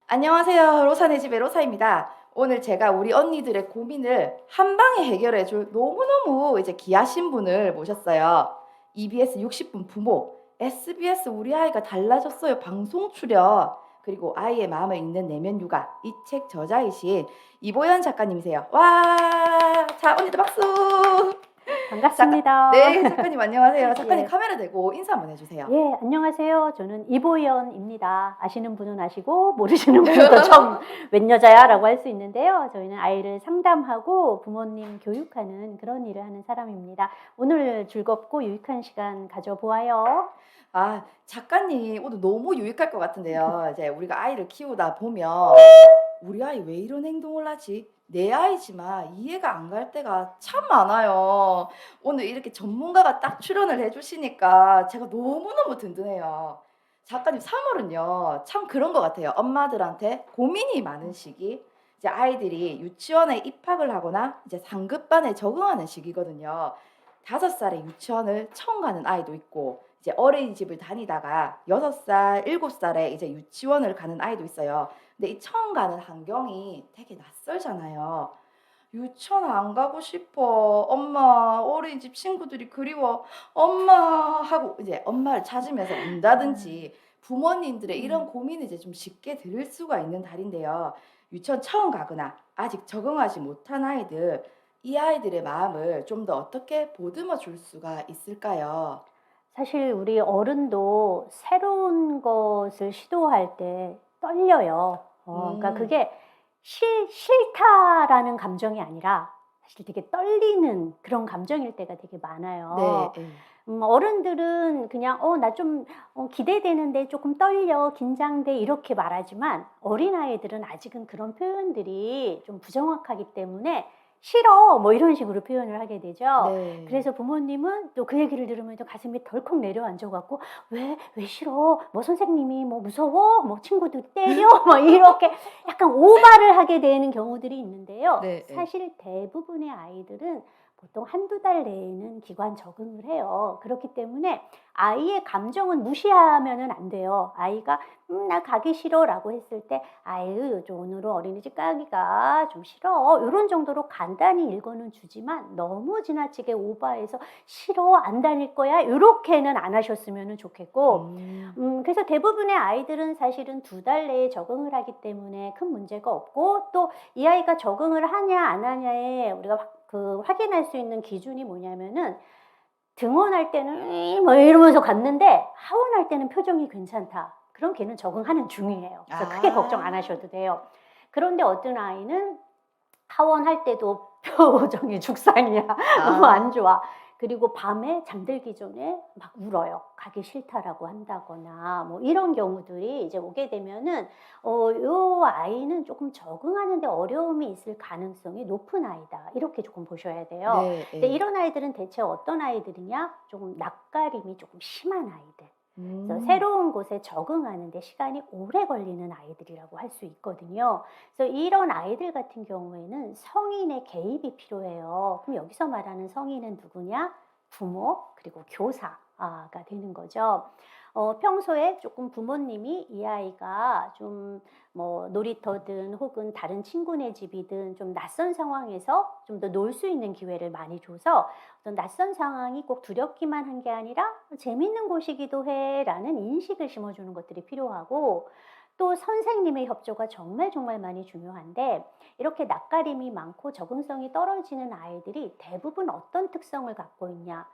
안녕하세요. 로사네 집의 로사입니다. 오늘 제가 우리 언니들의 고민을 한 방에 해결해 줄 너무너무 이제 귀하신 분을 모셨어요. EBS 60분 부모, SBS 우리 아이가 달라졌어요 방송 출연, 그리고 아이의 마음을 읽는 내면 육아 이 책 저자이신 이보연 작가님이세요. 와, 자 언니들 박수. 작가, 반갑습니다. 네 작가님 안녕하세요. 작가님 예. 카메라 대고 인사 한번 해주세요. 예, 안녕하세요. 저는 이보연입니다. 아시는 분은 아시고 모르시는 분은 또 처음 웬 여자야라고 할 수 있는데요. 저희는 아이를 상담하고 부모님 교육하는 그런 일을 하는 사람입니다. 오늘 즐겁고 유익한 시간 가져보아요. 아, 작가님 오늘 너무 유익할 것 같은데요. 이제 우리가 아이를 키우다 보면 우리 아이 왜 이런 행동을 하지? 내 아이지만 이해가 안 갈 때가 참 많아요. 오늘 이렇게 전문가가 딱 출연을 해주시니까 제가 너무너무 든든해요. 작가님 3월은요, 참 그런 것 같아요. 엄마들한테 고민이 많은 시기. 이제 아이들이 유치원에 입학을 하거나 이제 상급반에 적응하는 시기거든요. 5살에 유치원을 처음 가는 아이도 있고, 이제 어린이집을 다니다가 6살, 7살에 이제 유치원을 가는 아이도 있어요. 근데 이 처음 가는 환경이 되게 낯설잖아요. 유치원 안 가고 싶어. 엄마, 어린이집 친구들이 그리워. 엄마 하고 이제 엄마를 찾으면서 운다든지 부모님들의 이런 음. 고민을 이제 좀 쉽게 들을 수가 있는 달인데요. 유치원 처음 가거나 아직 적응하지 못한 아이들, 이 아이들의 마음을 좀 더 어떻게 보듬어 줄 수가 있을까요? 사실 우리 어른도 새로운 것을 시도할 때 떨려요. 그러니까 음, 그게 싫다라는 감정이 아니라 사실 되게 떨리는 그런 감정일 때가 되게 네, 많아요. 예. 어른들은 그냥 나 좀 기대되는데 조금 떨려, 긴장돼 이렇게 말하지만 어린아이들은 아직은 그런 표현들이 좀 부정확하기 때문에 싫어 뭐 이런 식으로 표현을 하게 되죠. 네. 그래서 부모님은 또 그 얘기를 들으면 또 가슴이 덜컥 내려앉아 갖고 왜 싫어? 뭐 선생님이 뭐 무서워? 뭐 친구들 때려? 뭐 이렇게 약간 오바를 하게 되는 경우들이 있는데요. 네, 예. 사실 대부분의 아이들은 보통 한두 달 내에는 기관 적응을 해요. 그렇기 때문에 아이의 감정은 무시하면은 안 돼요. 아이가 나 가기 싫어라고 했을 때 아유, 좀 오늘은 어린이집 가기가 좀 싫어. 요런 정도로 간단히 일궈는 주지만 너무 지나치게 오버해서 싫어, 안 다닐 거야. 요렇게는 안 하셨으면 좋겠고 음. 그래서 대부분의 아이들은 사실은 두 달 내에 적응을 하기 때문에 큰 문제가 없고 또 이 아이가 적응을 하냐 안 하냐에 우리가 확인할 수 있는 기준이 뭐냐면은 등원할 때는 뭐 이러면서 갔는데 하원할 때는 표정이 괜찮다. 그럼 걔는 적응하는 중이에요. 그래서 크게 걱정 안 아. 하셔도 돼요. 그런데 어떤 아이는 하원할 때도 표정이 죽상이야. 너무 안 아. 좋아. 그리고 밤에 잠들기 전에 막 울어요. 가기 싫다라고 한다거나 뭐 이런 경우들이 이제 오게 되면은 요 아이는 조금 적응하는 데 어려움이 있을 가능성이 높은 아이다. 이렇게 조금 보셔야 돼요. 네. 근데 예. 이런 아이들은 대체 어떤 아이들이냐? 조금 낯가림이 조금 심한 아이들. 그래서 음. 새로운 곳에 적응하는 데 시간이 오래 걸리는 아이들이라고 할 수 있거든요. 그래서 이런 아이들 같은 경우에는 성인의 개입이 필요해요. 그럼 여기서 말하는 성인은 누구냐? 부모 그리고 교사가 되는 거죠. 평소에 조금 부모님이 이 아이가 좀 뭐 놀이터든 혹은 다른 친구네 집이든 좀 낯선 상황에서 좀 더 놀 수 있는 기회를 많이 줘서 어떤 낯선 상황이 꼭 두렵기만 한 게 아니라 재밌는 곳이기도 해라는 인식을 심어주는 것들이 필요하고 또 선생님의 협조가 정말 정말 많이 중요한데 이렇게 낯가림이 많고 적응성이 떨어지는 아이들이 대부분 어떤 특성을 갖고 있냐?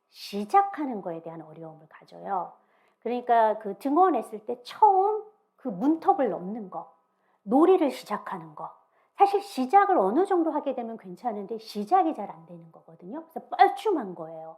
시작하는 거에 대한 어려움을 가져요. 그러니까 그 등원했을 때 처음 그 문턱을 넘는 거, 놀이를 시작하는 거. 사실 시작을 어느 정도 하게 되면 괜찮은데 시작이 잘 안 되는 거거든요. 그래서 뻘쭘한 거예요.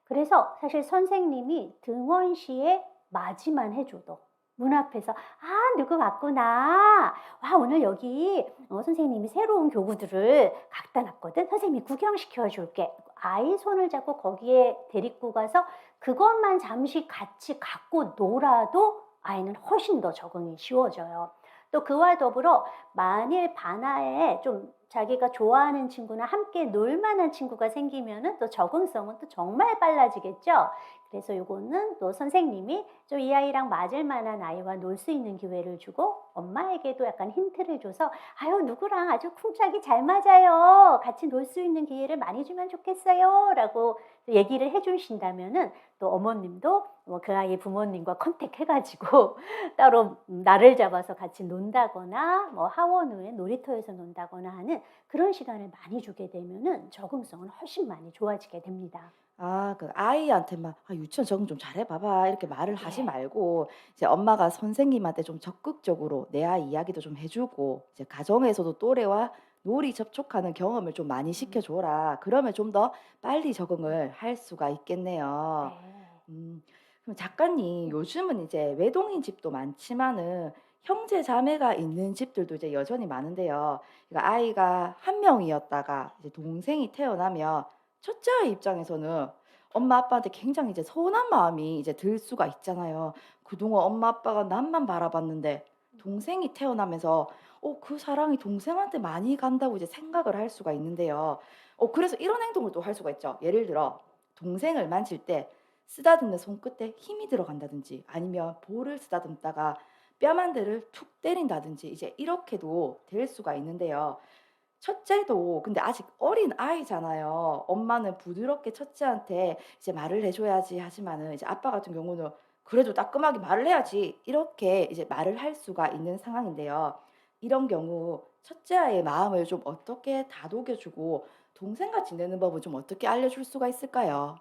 그래서 사실 선생님이 등원 시에 맞이만 해줘도 문 앞에서 아 누구 왔구나. 와 오늘 여기 선생님이 새로운 교구들을 갖다 놨거든. 선생님이 구경시켜 줄게. 아이 손을 잡고 거기에 데리고 가서 그것만 잠시 같이 갖고 놀아도 아이는 훨씬 더 적응이 쉬워져요. 또 그와 더불어 만일 반화에 좀 자기가 좋아하는 친구나 함께 놀 만한 친구가 생기면은 또 적응성은 또 정말 빨라지겠죠. 그래서 요거는 또 선생님이 좀 이 아이랑 맞을 만한 아이와 놀 수 있는 기회를 주고 엄마에게도 약간 힌트를 줘서 아유 누구랑 아주 쿵짝이 잘 맞아요. 같이 놀 수 있는 기회를 많이 주면 좋겠어요.라고 얘기를 해주신다면은 또 어머님도 뭐 그 아이 부모님과 컨택해가지고 따로 날을 잡아서 같이 논다거나 뭐 하원 후에 놀이터에서 논다거나 하는 그런 시간을 많이 주게 되면은 적응성은 훨씬 많이 좋아지게 됩니다. 아 그 아이한테만 "아 유치원 적응 좀 잘해 봐봐." 이렇게 말을 하지 네. 말고 이제 엄마가 선생님한테 좀 적극적으로 내 아이 이야기도 좀 해 주고 이제 가정에서도 또래와 놀이 접촉하는 경험을 좀 많이 시켜 음. 줘라. 그러면 좀 더 빨리 적응을 할 수가 있겠네요. 네. 음. 그럼 작가님 요즘은 이제 외동인 집도 많지만은 형제 자매가 있는 집들도 이제 여전히 많은데요. 그러니까 아이가 한 명이었다가 이제 동생이 태어나면 첫째 아이 입장에서는 엄마 아빠한테 굉장히 이제 서운한 마음이 이제 들 수가 있잖아요. 그동안 엄마 아빠가 남만 바라봤는데 동생이 태어나면서 그 사랑이 동생한테 많이 간다고 이제 생각을 할 수가 있는데요. 그래서 이런 행동을 또 할 수가 있죠. 예를 들어 동생을 만질 때 쓰다듬는 손끝에 힘이 들어간다든지 아니면 볼을 쓰다듬다가 뺨 한 대를 툭 때린다든지 이제 이렇게도 될 수가 있는데요. 첫째도 근데 아직 어린 아이잖아요. 엄마는 부드럽게 첫째한테 이제 말을 해 줘야지 하지만은 이제 아빠 같은 경우는 그래도 따끔하게 말을 해야지 이렇게 이제 말을 할 수가 있는 상황인데요. 이런 경우 첫째 아이의 마음을 좀 어떻게 다독여 주고 동생과 지내는 법을 좀 어떻게 알려줄 수가 있을까요?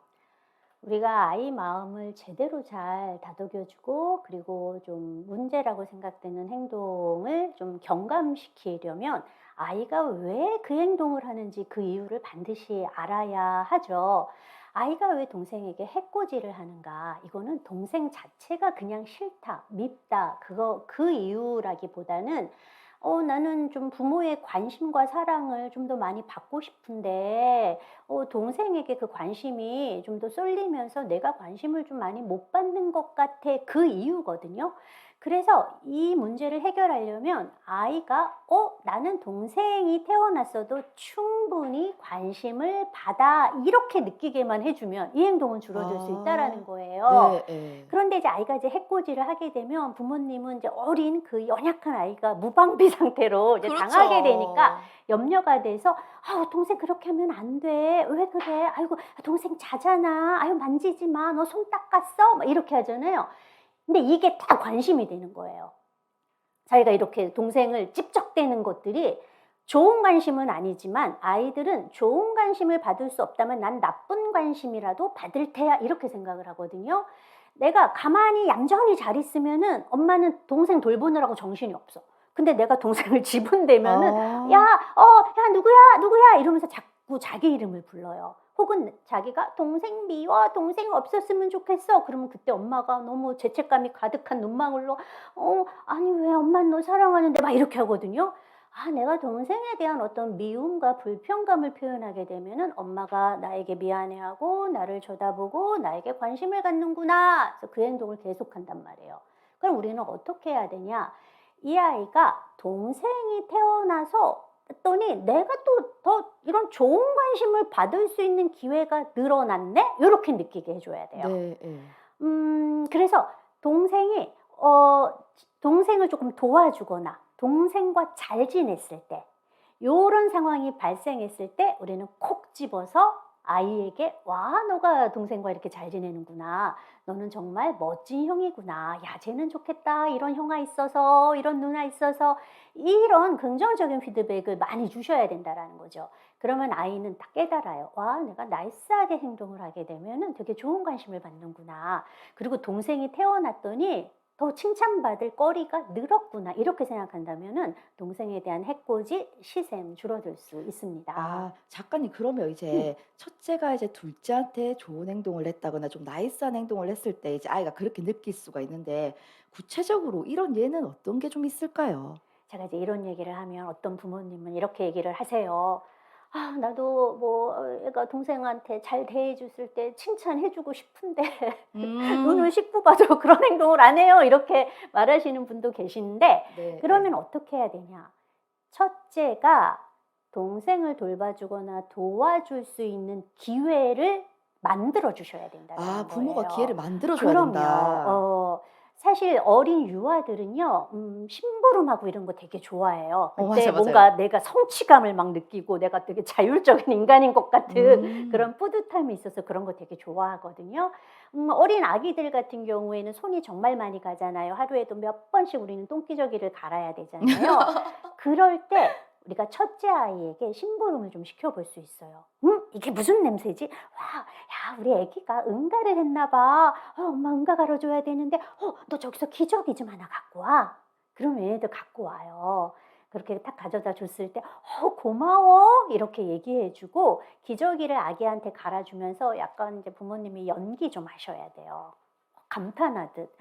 우리가 아이 마음을 제대로 잘 다독여 주고 그리고 좀 문제라고 생각되는 행동을 좀 경감시키려면 아이가 왜 그 행동을 하는지 그 이유를 반드시 알아야 하죠. 아이가 왜 동생에게 해코지를 하는가? 이거는 동생 자체가 그냥 싫다, 밉다, 그 이유라기보다는 나는 좀 부모의 관심과 사랑을 좀 더 많이 받고 싶은데 동생에게 그 관심이 좀 더 쏠리면서 내가 관심을 좀 많이 못 받는 것 같아. 그 이유거든요. 그래서 이 문제를 해결하려면 아이가 나는 동생이 태어났어도 충분히 관심을 받아. 이렇게 느끼게만 해주면 이 행동은 줄어들 수 있다라는 아. 거예요. 네 예. 그런데 이제 아이가 이제 해코지를 하게 되면 부모님은 이제 어린 그 연약한 아이가 무방비 상태로 이제 당하게 되니까 그렇죠. 염려가 돼서 "아우 동생 그렇게 하면 안 돼. 왜 그래? 아이고 동생 자잖아. 아유 만지지 마. 너 손 닦았어?" 막 이렇게 하잖아요. 근데 이게 다 관심이 되는 거예요. 자기가 이렇게 동생을 찝적대는 것들이 좋은 관심은 아니지만 아이들은 좋은 관심을 받을 수 없다면 난 나쁜 관심이라도 받을 테야 이렇게 생각을 하거든요. 내가 가만히 얌전히 잘 있으면은 엄마는 동생 돌보느라고 정신이 없어. 근데 내가 동생을 지분대면은 야, 아. 야, 누구야, 누구야 이러면서 자꾸 자기 이름을 불러요. 혹은 자기가 동생 미워, 동생 없었으면 좋겠어. 그러면 그때 엄마가 너무 죄책감이 가득한 눈망울로 아니 왜 엄마는 너 사랑하는데 막 이렇게 하거든요. 내가 동생에 대한 어떤 미움과 불편감을 표현하게 되면은 엄마가 나에게 미안해하고 나를 쳐다보고 나에게 관심을 갖는구나. 그래서 그 행동을 계속한단 말이에요. 그럼 우리는 어떻게 해야 되냐? 이 아이가 동생이 태어나서 했더니 내가 또 더 이런 좋은 관심을 받을 수 있는 기회가 늘어났네? 요렇게 느끼게 해줘야 돼요. 네 예. 그래서 동생이 동생을 조금 도와주거나 동생과 잘 지냈을 때 요런 상황이 발생했을 때 우리는 콕 집어서 아이에게 "와 너가 동생과 이렇게 잘 지내는구나. 너는 정말 멋진 형이구나. 야 쟤는 좋겠다. 이런 형아 있어서 이런 누나 있어서." 이런 긍정적인 피드백을 많이 주셔야 된다라는 거죠. 그러면 아이는 딱 깨달아요. '와 내가 나이스하게 행동을 하게 되면은 되게 좋은 관심을 받는구나. 그리고 동생이 태어났더니 더 칭찬받을 거리가 늘었구나.' 이렇게 생각한다면은 동생에 대한 해코지, 시샘 줄어들 수 있습니다. 아 작가님 그러면 음. 이제 첫째가 이제 둘째한테 좋은 행동을 했다거나 좀 나이스한 행동을 했을 때 이제 아이가 그렇게 느낄 수가 있는데 구체적으로 이런 예는 어떤 게 좀 있을까요? 제가 이제 이런 얘기를 하면 어떤 부모님은 이렇게 얘기를 하세요. 아, 나도 뭐 애가 동생한테 잘 대해줬을 때 칭찬해주고 싶은데 눈을 음. 씻고 봐도 그런 행동을 안 해요. 이렇게 말하시는 분도 계시는데 네 네. 그러면 어떻게 해야 되냐? 첫째가 동생을 돌봐주거나 도와줄 수 있는 기회를 만들어 주셔야 아 된다라는 부모가 기회를 거예요. 만들어 줘야 그럼요. 된다. 사실 어린 유아들은요, 심부름하고 이런 거 되게 좋아해요. 그때 맞아, 맞아요. 뭔가 내가 성취감을 막 느끼고 내가 되게 자율적인 인간인 것 같은 음. 그런 뿌듯함이 있어서 그런 거 되게 좋아하거든요. 어린 아기들 같은 경우에는 손이 정말 많이 가잖아요. 하루에도 몇 번씩 우리는 똥기저귀를 갈아야 되잖아요. 그럴 때 우리가 첫째 아이에게 심부름을 좀 시켜볼 수 있어요. 이게 무슨 냄새지? 와, 야, 우리 아기가 응가를 했나 봐. 엄마 응가 갈아줘야 되는데, 너 저기서 기저귀 좀 하나 갖고 와. 그러면 얘네들 갖고 와요. 그렇게 딱 가져다 줬을 때, 고마워. 이렇게 얘기해주고, 기저귀를 아기한테 갈아주면서 약간 이제 부모님이 연기 좀 하셔야 돼요. 감탄하듯.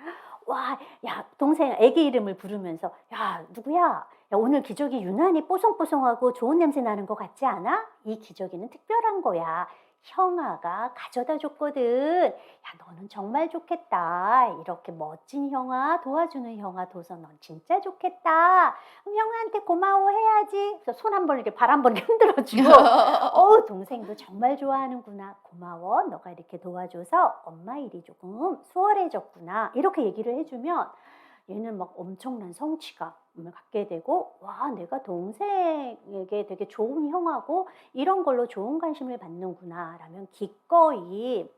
와, 야, 동생 애기 이름을 부르면서, 야, 누구야? 야, 오늘 기저귀 유난히 뽀송뽀송하고 좋은 냄새 나는 것 같지 않아? 이 기저귀는 특별한 거야. 형아가 가져다 줬거든. 야, 너는 정말 좋겠다. 이렇게 멋진 형아, 도와주는 형아 둬서 넌 진짜 좋겠다. 그럼 형아한테 고마워해야지. 그래서 손 한 번 이렇게 발 한 번 흔들어주고, 동생도 정말 좋아하는구나. 고마워. 너가 이렇게 도와줘서 엄마 일이 조금 수월해졌구나. 이렇게 얘기를 해주면 얘는 막 엄청난 성취감을 갖게 되고, 와, 내가 동생에게 되게 좋은 형하고 이런 걸로 좋은 관심을 받는구나. 라면 기꺼이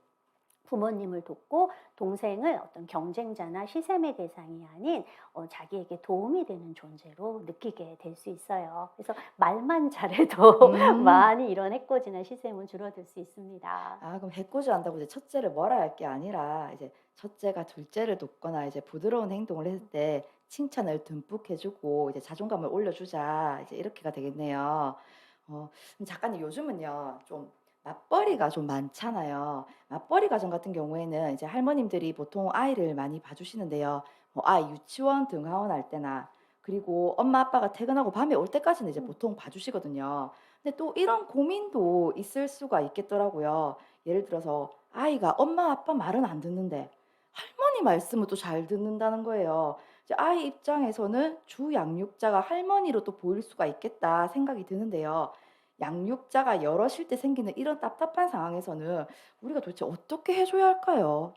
부모님을 돕고 동생을 어떤 경쟁자나 시샘의 대상이 아닌 자기에게 도움이 되는 존재로 느끼게 될 수 있어요. 그래서 말만 잘해도 음. 많이 이런 해코지나 시샘은 줄어들 수 있습니다. 아 그럼 해코지한다고 이제 첫째를 뭐라 할 게 아니라 이제 첫째가 둘째를 돕거나 이제 부드러운 행동을 했을 때 칭찬을 듬뿍 해 주고 이제 자존감을 올려주자 이제 이렇게가 되겠네요. 그럼 작가님 요즘은요 좀 맞벌이가 좀 많잖아요. 맞벌이 가정 같은 경우에는 이제 할머님들이 보통 아이를 많이 봐주시는데요. 뭐 아이 유치원 등하원할 때나 그리고 엄마 아빠가 퇴근하고 밤에 올 때까지는 이제 음. 보통 봐주시거든요. 근데 또 이런 고민도 있을 수가 있겠더라고요. 예를 들어서 아이가 엄마 아빠 말은 안 듣는데 할머니 말씀은 또 잘 듣는다는 거예요. 이제 아이 입장에서는 주 양육자가 할머니로 또 보일 수가 있겠다 생각이 드는데요. 양육자가 여럿일 때 생기는 이런 답답한 상황에서는 우리가 도대체 어떻게 해줘야 할까요?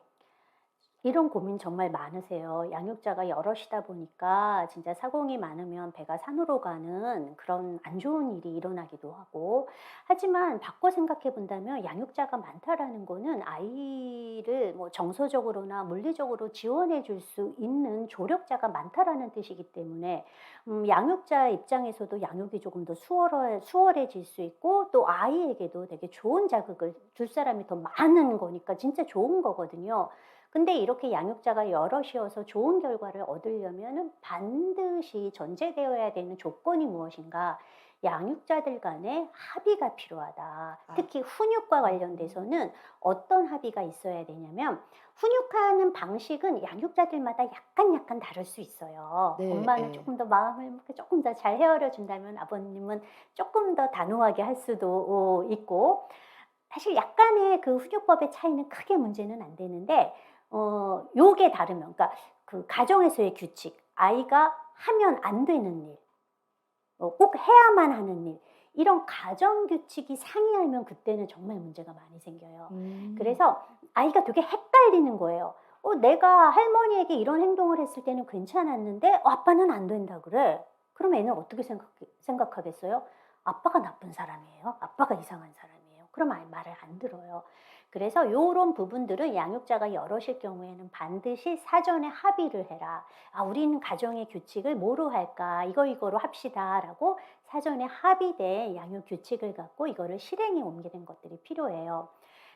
이런 고민 정말 많으세요. 양육자가 여럿이다 보니까 진짜 사공이 많으면 배가 산으로 가는 그런 안 좋은 일이 일어나기도 하고. 하지만 바꿔 생각해 본다면 양육자가 많다라는 거는 아이를 뭐 정서적으로나 물리적으로 지원해 줄 수 있는 조력자가 많다라는 뜻이기 때문에 양육자 입장에서도 양육이 조금 더 수월해질 수 있고 또 아이에게도 되게 좋은 자극을 줄 사람이 더 많은 거니까 진짜 좋은 거거든요. 근데 이렇게 양육자가 여럿이어서 좋은 결과를 얻으려면은 반드시 전제되어야 되는 조건이 무엇인가? 양육자들 간의 합의가 필요하다. 아, 특히 훈육과 음. 관련돼서는 어떤 합의가 있어야 되냐면 훈육하는 방식은 양육자들마다 약간 다를 수 있어요. 네, 엄마는 예. 조금 더 마음을 조금 더 잘 헤아려 준다면 아버님은 조금 더 단호하게 할 수도 있고 사실 약간의 그 훈육법의 차이는 크게 문제는 안 되는데 요게 다르면 그러니까 그 가정에서의 규칙, 아이가 하면 안 되는 일, 꼭 해야만 하는 일, 이런 가정 규칙이 상이하면 그때는 정말 문제가 많이 생겨요. 음. 그래서 아이가 되게 헷갈리는 거예요. 내가 할머니에게 이런 행동을 했을 때는 괜찮았는데 아빠는 안 된다 그래. 그럼 애는 어떻게 생각하겠어요? 아빠가 나쁜 사람이에요. 아빠가 이상한 사람이에요. 그럼 아이 말을 안 들어요. 그래서 요런 부분들은 양육자가 여럿일 경우에는 반드시 사전에 합의를 해라. 아, 우리는 가정의 규칙을 뭐로 할까? 이거로 합시다라고 사전에 합의된 양육 규칙을 갖고 이거를 실행에 옮기는 것들이 필요해요.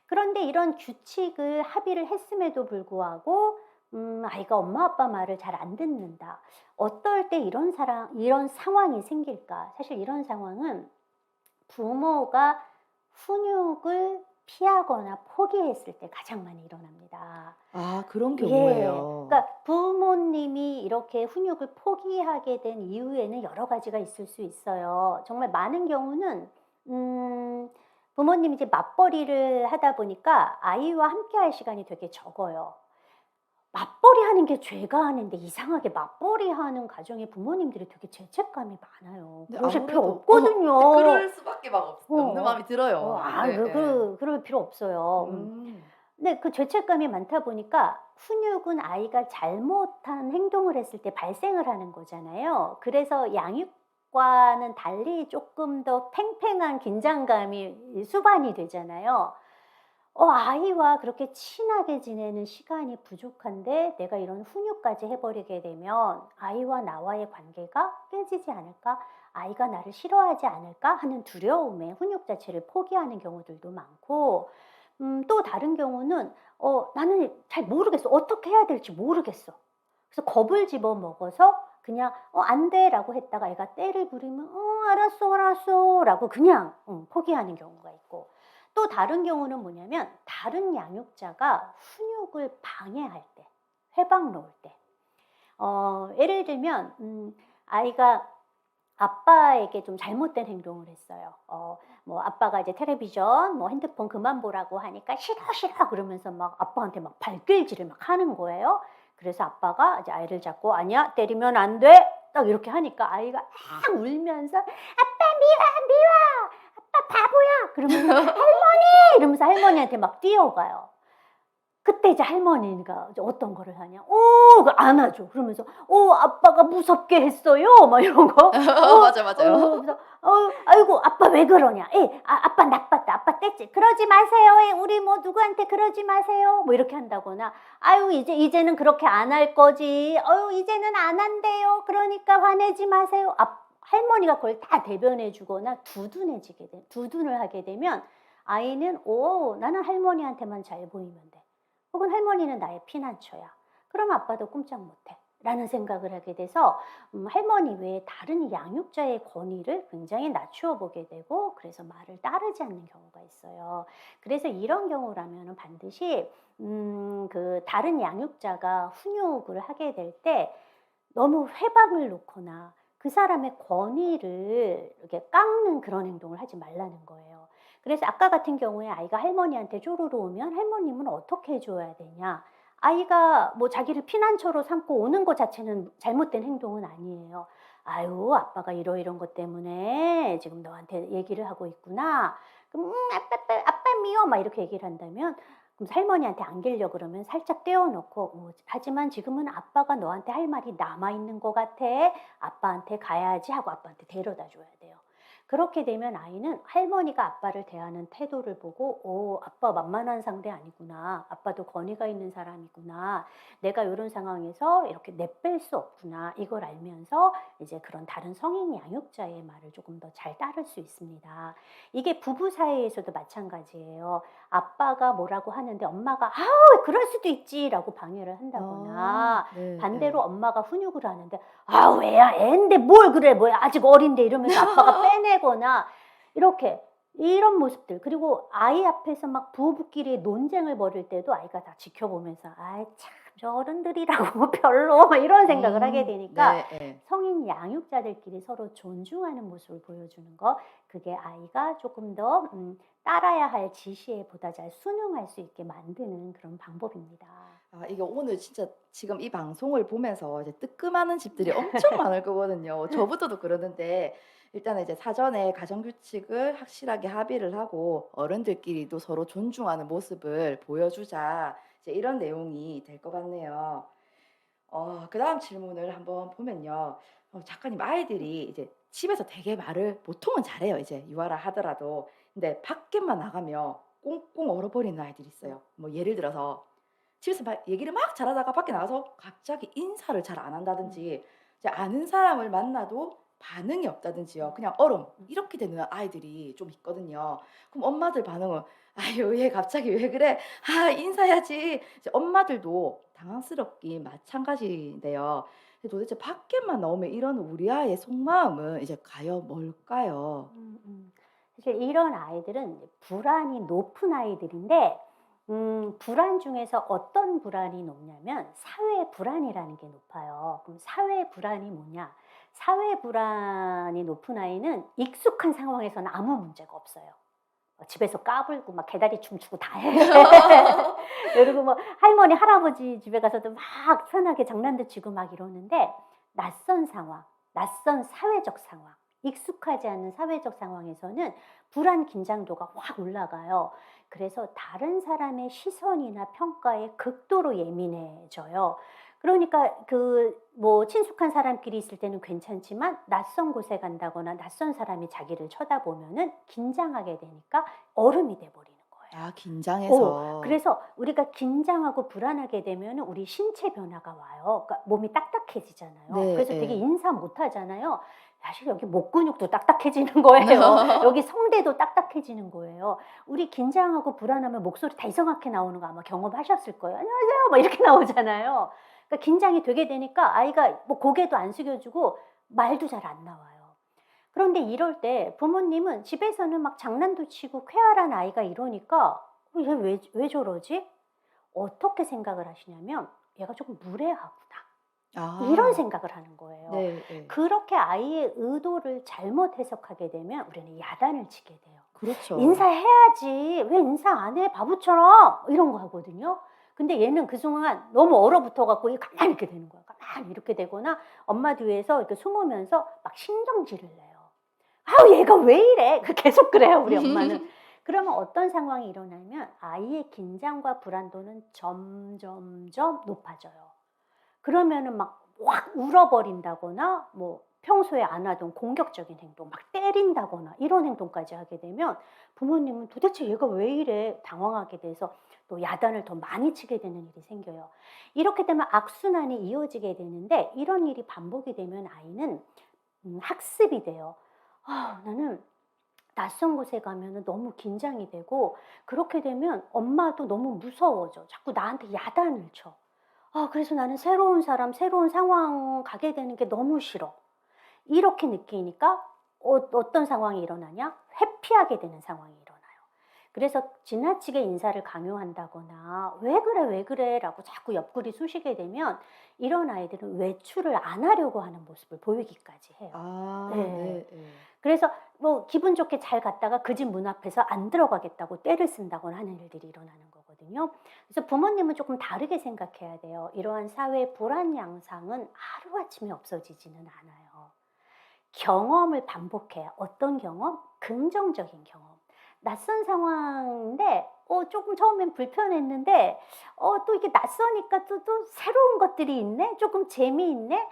그런데 이런 규칙을 합의를 했음에도 불구하고 아이가 엄마 아빠 말을 잘 안 듣는다. 어떨 때 이런 상황이 생길까? 사실 이런 상황은 부모가 훈육을 피하거나 포기했을 때 가장 많이 일어납니다. 아, 그런 예. 경우에요. 그러니까 부모님이 이렇게 훈육을 포기하게 된 이유에는 여러 가지가 있을 수 있어요. 정말 많은 경우는 부모님이 이제 맞벌이를 하다 보니까 아이와 함께할 시간이 되게 적어요. 맞벌이 하는 게 죄가 아닌데 이상하게 맞벌이 하는 가정의 부모님들이 되게 죄책감이 많아요. 근데 그러실 필요 아무래도 근데 없거든요. 그럴 수밖에 막 어 없는 마음이 들어요. 예예. 그럴 필요 없어요. 음. 근데 그 죄책감이 많다 보니까 훈육은 아이가 잘못한 행동을 했을 때 발생을 하는 거잖아요. 그래서 양육과는 달리 조금 더 팽팽한 긴장감이 수반이 되잖아요. 아이와 그렇게 친하게 지내는 시간이 부족한데 내가 이런 훈육까지 해 버리게 되면 '아이와 나와의 관계가 깨지지 않을까? 아이가 나를 싫어하지 않을까?' 하는 두려움에 훈육 자체를 포기하는 경우들도 많고, 또 다른 경우는 '나는 잘 모르겠어. 어떻게 해야 될지 모르겠어.' 그래서 겁을 집어먹어서 그냥 안 돼.'라고 했다가 애가 떼를 부리면 알았어, 알았어.'라고 그냥 포기하는 경우가 있고, 또 다른 경우는 뭐냐면 다른 양육자가 훈육을 방해할 때, 회방 놓을 때. 예를 들면 아이가 아빠에게 좀 잘못된 행동을 했어요. 뭐 아빠가 이제 텔레비전, 뭐 핸드폰 그만 보라고 하니까 "싫어, 싫어." 그러면서 막 아빠한테 막 발길질을 막 하는 거예요. 그래서 아빠가 이제 아이를 잡고 "아니야. 때리면 안 돼." 딱 이렇게 하니까 아이가 막 울면서 "아빠 미워, 미워. 아빠 바보야." 그러면서 "할머니!" 이러면서 할머니한테 막 뛰어가요. 그때 이제 할머니가 이제 어떤 거를 하냐. 그 안아줘. 그러면서 아빠가 무섭게 했어요." 막 이런 거. 맞아, 맞아요. 그래서 "아이고 아빠 왜 그러냐. 아빠 나빴다. 아빠 뗐지. 그러지 마세요. 우리 뭐 누구한테 그러지 마세요." 뭐 이렇게 한다거나 "아유 이제는 그렇게 안 할 거지. 이제는 안 한대요. 그러니까 화내지 마세요." 할머니가 그걸 다 대변해 주거나 두둔을 하게 되면 아이는 '나는 할머니한테만 잘 보이면 돼.' 혹은 '할머니는 나의 피난처야. 그럼 아빠도 꼼짝 못해.' 라는 생각을 하게 돼서 할머니 외에 다른 양육자의 권위를 굉장히 낮추어 보게 되고, 그래서 말을 따르지 않는 경우가 있어요. 그래서 이런 경우라면은 반드시 그 다른 양육자가 훈육을 하게 될 때 너무 회방을 놓거나 그 사람의 권위를 이렇게 깎는 그런 행동을 하지 말라는 거예요. 그래서 아까 같은 경우에 아이가 할머니한테 쪼르르 오면 할머님은 어떻게 해 줘야 되냐. 아이가 뭐 자기를 피난처로 삼고 오는 것 자체는 잘못된 행동은 아니에요. "아유 아빠가 이러이런 것 때문에 지금 너한테 얘기를 하고 있구나." 그럼 아빠 미워." 막 이렇게 얘기를 한다면, 그럼 할머니한테 안기려고 그러면 살짝 떼어 놓고 "하지만 지금은 아빠가 너한테 할 말이 남아 있는 것 같아. 아빠한테 가야지." 하고 아빠한테 데려다 줘야 돼요. 그렇게 되면 아이는 할머니가 아빠를 대하는 태도를 보고 '아빠 만만한 상대 아니구나. 아빠도 권위가 있는 사람이구나. 내가 요런 상황에서 이렇게 내뺄 수 없구나.' 이걸 알면서 이제 그런 다른 성인 양육자의 말을 조금 더 잘 따를 수 있습니다. 이게 부부 사이에서도 마찬가지예요. 아빠가 뭐라고 하는데 엄마가 "아우 그럴 수도 있지."라고 방해를 한다거나, 네 반대로 예. 엄마가 훈육을 하는데 "아우 애야 애인데 뭘 그래. 뭐야 아직 어린데." 이러면서 아빠가 빼내거나 이렇게 이런 모습들, 그리고 아이 앞에서 막 부부끼리 논쟁을 벌일 때도 아이가 다 지켜보면서 '아이 참 저 어른들이라고 별로.' 막 이런 생각을 하게 되니까 네 예. 성인 양육자들끼리 서로 존중하는 모습을 보여주는 거, 그게 아이가 조금 더 따라야 할 지시에 보다 잘 순응할 수 있게 만드는 그런 방법입니다. 이게 오늘 진짜 지금 이 방송을 보면서 이제 뜨끔하는 집들이 엄청 많을 거거든요. 저부터도 그러는데 일단은 이제 사전에 가정 규칙을 확실하게 합의를 하고 어른들끼리도 서로 존중하는 모습을 보여주자. 이제 이런 내용이 될 것 같네요. 그다음 질문을 한번 보면요. 작가님 아이들이 이제 집에서 되게 말을 보통은 잘해요. 이제 유아라 하더라도. 근데 밖에만 나가면 꽁꽁 얼어버리는 아이들이 있어요. 뭐 예를 들어서 집에서 막 얘기를 막 잘하다가 밖에 나가서 갑자기 인사를 잘 안 음. 한다든지 이제 아는 사람을 만나도 반응이 없다든지요. 그냥 얼음 이렇게 되는 아이들이 좀 있거든요. 그럼 엄마들 반응은 "아유 얘 갑자기 왜 그래? 아 인사해야지." 이제 엄마들도 당황스럽긴 마찬가지인데요. 근데 도대체 밖에만 나오면 이런 우리 아이의 속마음은 이제 과연 뭘까요? 사실 이런 아이들은 불안이 높은 아이들인데, 불안 중에서 어떤 불안이 높냐면 사회 불안이라는 게 높아요. 그럼 사회 불안이 뭐냐? 사회 불안이 높은 아이는 익숙한 상황에서는 아무 문제가 없어요. 집에서 까불고 막 개다리 춤추고 다 해. 그리고 뭐 할머니, 할아버지 집에 가서도 막 편하게 장난도 치고 막 이러는데 낯선 상황, 낯선 사회적 상황, 익숙하지 않은 사회적 상황에서는 불안, 긴장도가 확 올라가요. 그래서 다른 사람의 시선이나 평가에 극도로 예민해져요. 그러니까 뭐 친숙한 사람끼리 있을 때는 괜찮지만 낯선 곳에 간다거나 낯선 사람이 자기를 쳐다보면은 긴장하게 되니까 얼음이 돼 버리는 거예요. 아 긴장해서. 그래서 우리가 긴장하고 불안하게 되면은 우리 신체 변화가 와요. 그러니까 몸이 딱딱해지잖아요. 네 그래서 되게 예. 인사 못 하잖아요. 사실 여기 목 근육도 딱딱해지는 거예요. 여기 성대도 딱딱해지는 거예요. 우리 긴장하고 불안하면 목소리 다 이상하게 나오는 거 아마 경험하셨을 거예요. "안녕하세요." 막 이렇게 나오잖아요. 그러니까 긴장이 되게 되니까 아이가 뭐 고개도 안 숙여주고 말도 잘 안 나와요. 그런데 이럴 때 부모님은 집에서는 막 장난도 치고 쾌활한 아이가 이러니까 '얘 왜 저러지?' 어떻게 생각을 하시냐면 '얘가 조금 무례하구나.' 이런 아. 생각을 하는 거예요. 네 예. 그렇게 아이의 의도를 잘못 해석하게 되면 우리는 야단을 치게 돼요. 그렇죠. "인사해야지. 왜 인사 안 해? 바보처럼." 이런 거 하거든요. 근데 얘는 그 순간 너무 얼어붙어 갖고 가만히 이렇게 되는 거야. 가만히 이렇게 되거나 엄마 뒤에서 이렇게 숨으면서 막 신경질을 내요. "아우 얘가 왜 이래?" 계속 그래요 우리 엄마는. 그러면 어떤 상황이 일어나면 아이의 긴장과 불안도는 점점점 높아져요. 그러면은 막 확 울어버린다거나 뭐 평소에 안 하던 공격적인 행동 막 때린다거나 이런 행동까지 하게 되면 부모님은 '도대체 얘가 왜 이래?' 당황하게 돼서 또 야단을 더 많이 치게 되는 일이 생겨요. 이렇게 되면 악순환이 이어지게 되는데 이런 일이 반복이 되면 아이는 학습이 돼요. '아 나는 낯선 곳에 가면은 너무 긴장이 되고 그렇게 되면 엄마도 너무 무서워져. 자꾸 나한테 야단을 쳐. 그래서 나는 새로운 사람, 새로운 상황 가게 되는 게 너무 싫어.' 이렇게 느끼니까 어떤 상황이 일어나냐? 회피하게 되는 상황이 일어나요. 그래서 지나치게 인사를 강요한다거나 "왜 그래, 왜 그래?" 라고 자꾸 옆구리 쑤시게 되면 이런 아이들은 외출을 안 하려고 하는 모습을 보이기까지 해요. 아 예. 네 예. 그래서 뭐 기분 좋게 잘 갔다가 그 집 문 앞에서 안 들어가겠다고 떼를 쓴다거나 하는 일들이 일어나는 거거든요. 그래서 부모님은 조금 다르게 생각해야 돼요. 이러한 사회 불안 양상은 하루아침에 없어지지는 않아요. 경험을 반복해야 어떤 경험? 긍정적인 경험. 낯선 상황인데 조금 처음엔 불편했는데 또 이게 낯서니까 또 새로운 것들이 있네? 조금 재미있네?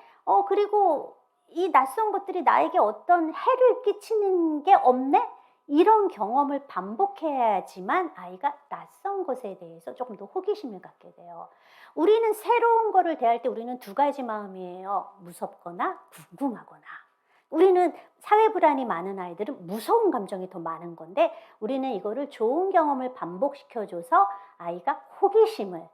그리고 이 낯선 것들이 나에게 어떤 해를 끼치는 게 없네? 이런 경험을 반복해야지만 아이가 낯선 것에 대해서 조금 더 호기심을 갖게 돼요. 우리는 새로운 거를 대할 때 우리는 두 가지 마음이에요. 무섭거나 궁금하거나. 우리는 사회 불안이 많은 아이들은 무서운 감정이 더 많은 건데 우리는 이거를 좋은 경험을 반복시켜 줘서 아이가 호기심을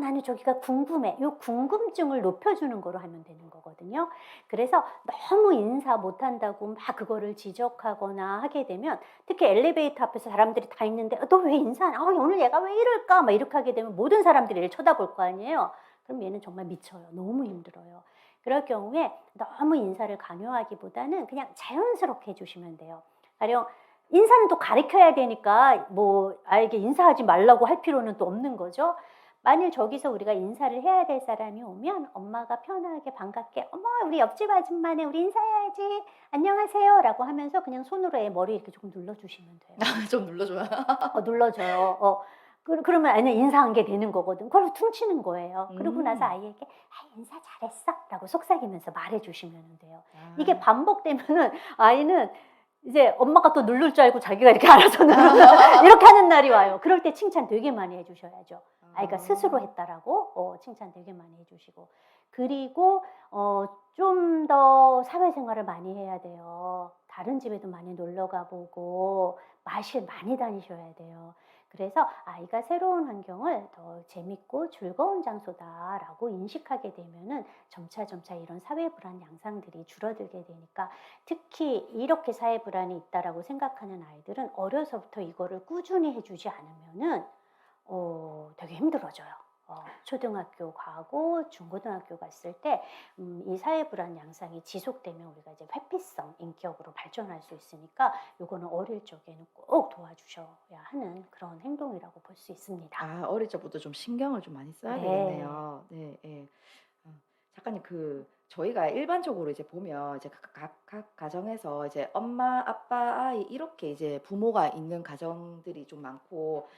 나는 저기가 궁금해. 요 궁금증을 높여주는 거로 하면 되는 거거든요. 그래서 너무 인사 못한다고 막 그거를 지적하거나 하게 되면 특히 엘리베이터 앞에서 사람들이 다 있는데 "너 왜 인사 안 해? 오늘 얘가 왜 이럴까?" 막 이렇게 하게 되면 모든 사람들이 얘를 쳐다볼 거 아니에요. 그럼 얘는 정말 미쳐요. 너무 힘들어요. 그럴 경우에 너무 인사를 강요하기보다는 그냥 자연스럽게 해 주시면 돼요. 가령 인사는 또 가르쳐야 되니까 뭐 아이에게 인사하지 말라고 할 필요는 또 없는 거죠. 만일 저기서 우리가 인사를 해야 될 사람이 오면 엄마가 편하게 반갑게 "어머 우리 옆집 아줌마네. 우리 인사해야지. 안녕하세요."라고 하면서 그냥 손으로 애 머리 이렇게 조금 눌러 주시면 돼요. 좀 눌러줘요. 눌러줘요. 그러면 애는 인사한 게 되는 거거든. 그걸 퉁치는 거예요. 그러고 나서 음. 아이에게 인사 잘했어."라고 속삭이면서 말해 주시면 돼요. 이게 아. 반복되면은 아이는 이제 엄마가 또 누를 줄 알고 자기가 이렇게 알아서 누르는 이렇게 하는 날이 와요. 그럴 때 칭찬 되게 많이 해 주셔야죠. 아이가 스스로 아. 했다라고 칭찬 되게 많이 해 주시고. 그리고 좀 더 사회생활을 많이 해야 돼요. 다른 집에도 많이 놀러 가 보고 마실 많이 다니셔야 돼요. 그래서 아이가 새로운 환경을 더 재밌고 즐거운 장소다라고 인식하게 되면은 점차 이런 사회 불안 양상들이 줄어들게 되니까 특히 이렇게 사회 불안이 있다라고 생각하는 아이들은 어려서부터 이거를 꾸준히 해 주지 않으면은 되게 힘들어져요. 초등학교 가고 중고등학교 갔을 때 이 사회불안 양상이 지속되면 우리가 이제 회피성 인격으로 발전할 수 있으니까 요거는 어릴 적에는 꼭 도와주셔야 하는 그런 행동이라고 볼 수 있습니다. 아, 어릴 적부터 좀 신경을 좀 많이 써야 네. 되겠네요. 네, 예. 어, 작가님, 저희가 일반적으로 이제 보면 이제 각 가정에서 이제 엄마, 아빠, 아이 이렇게 이제 부모가 있는 가정들이 좀 많고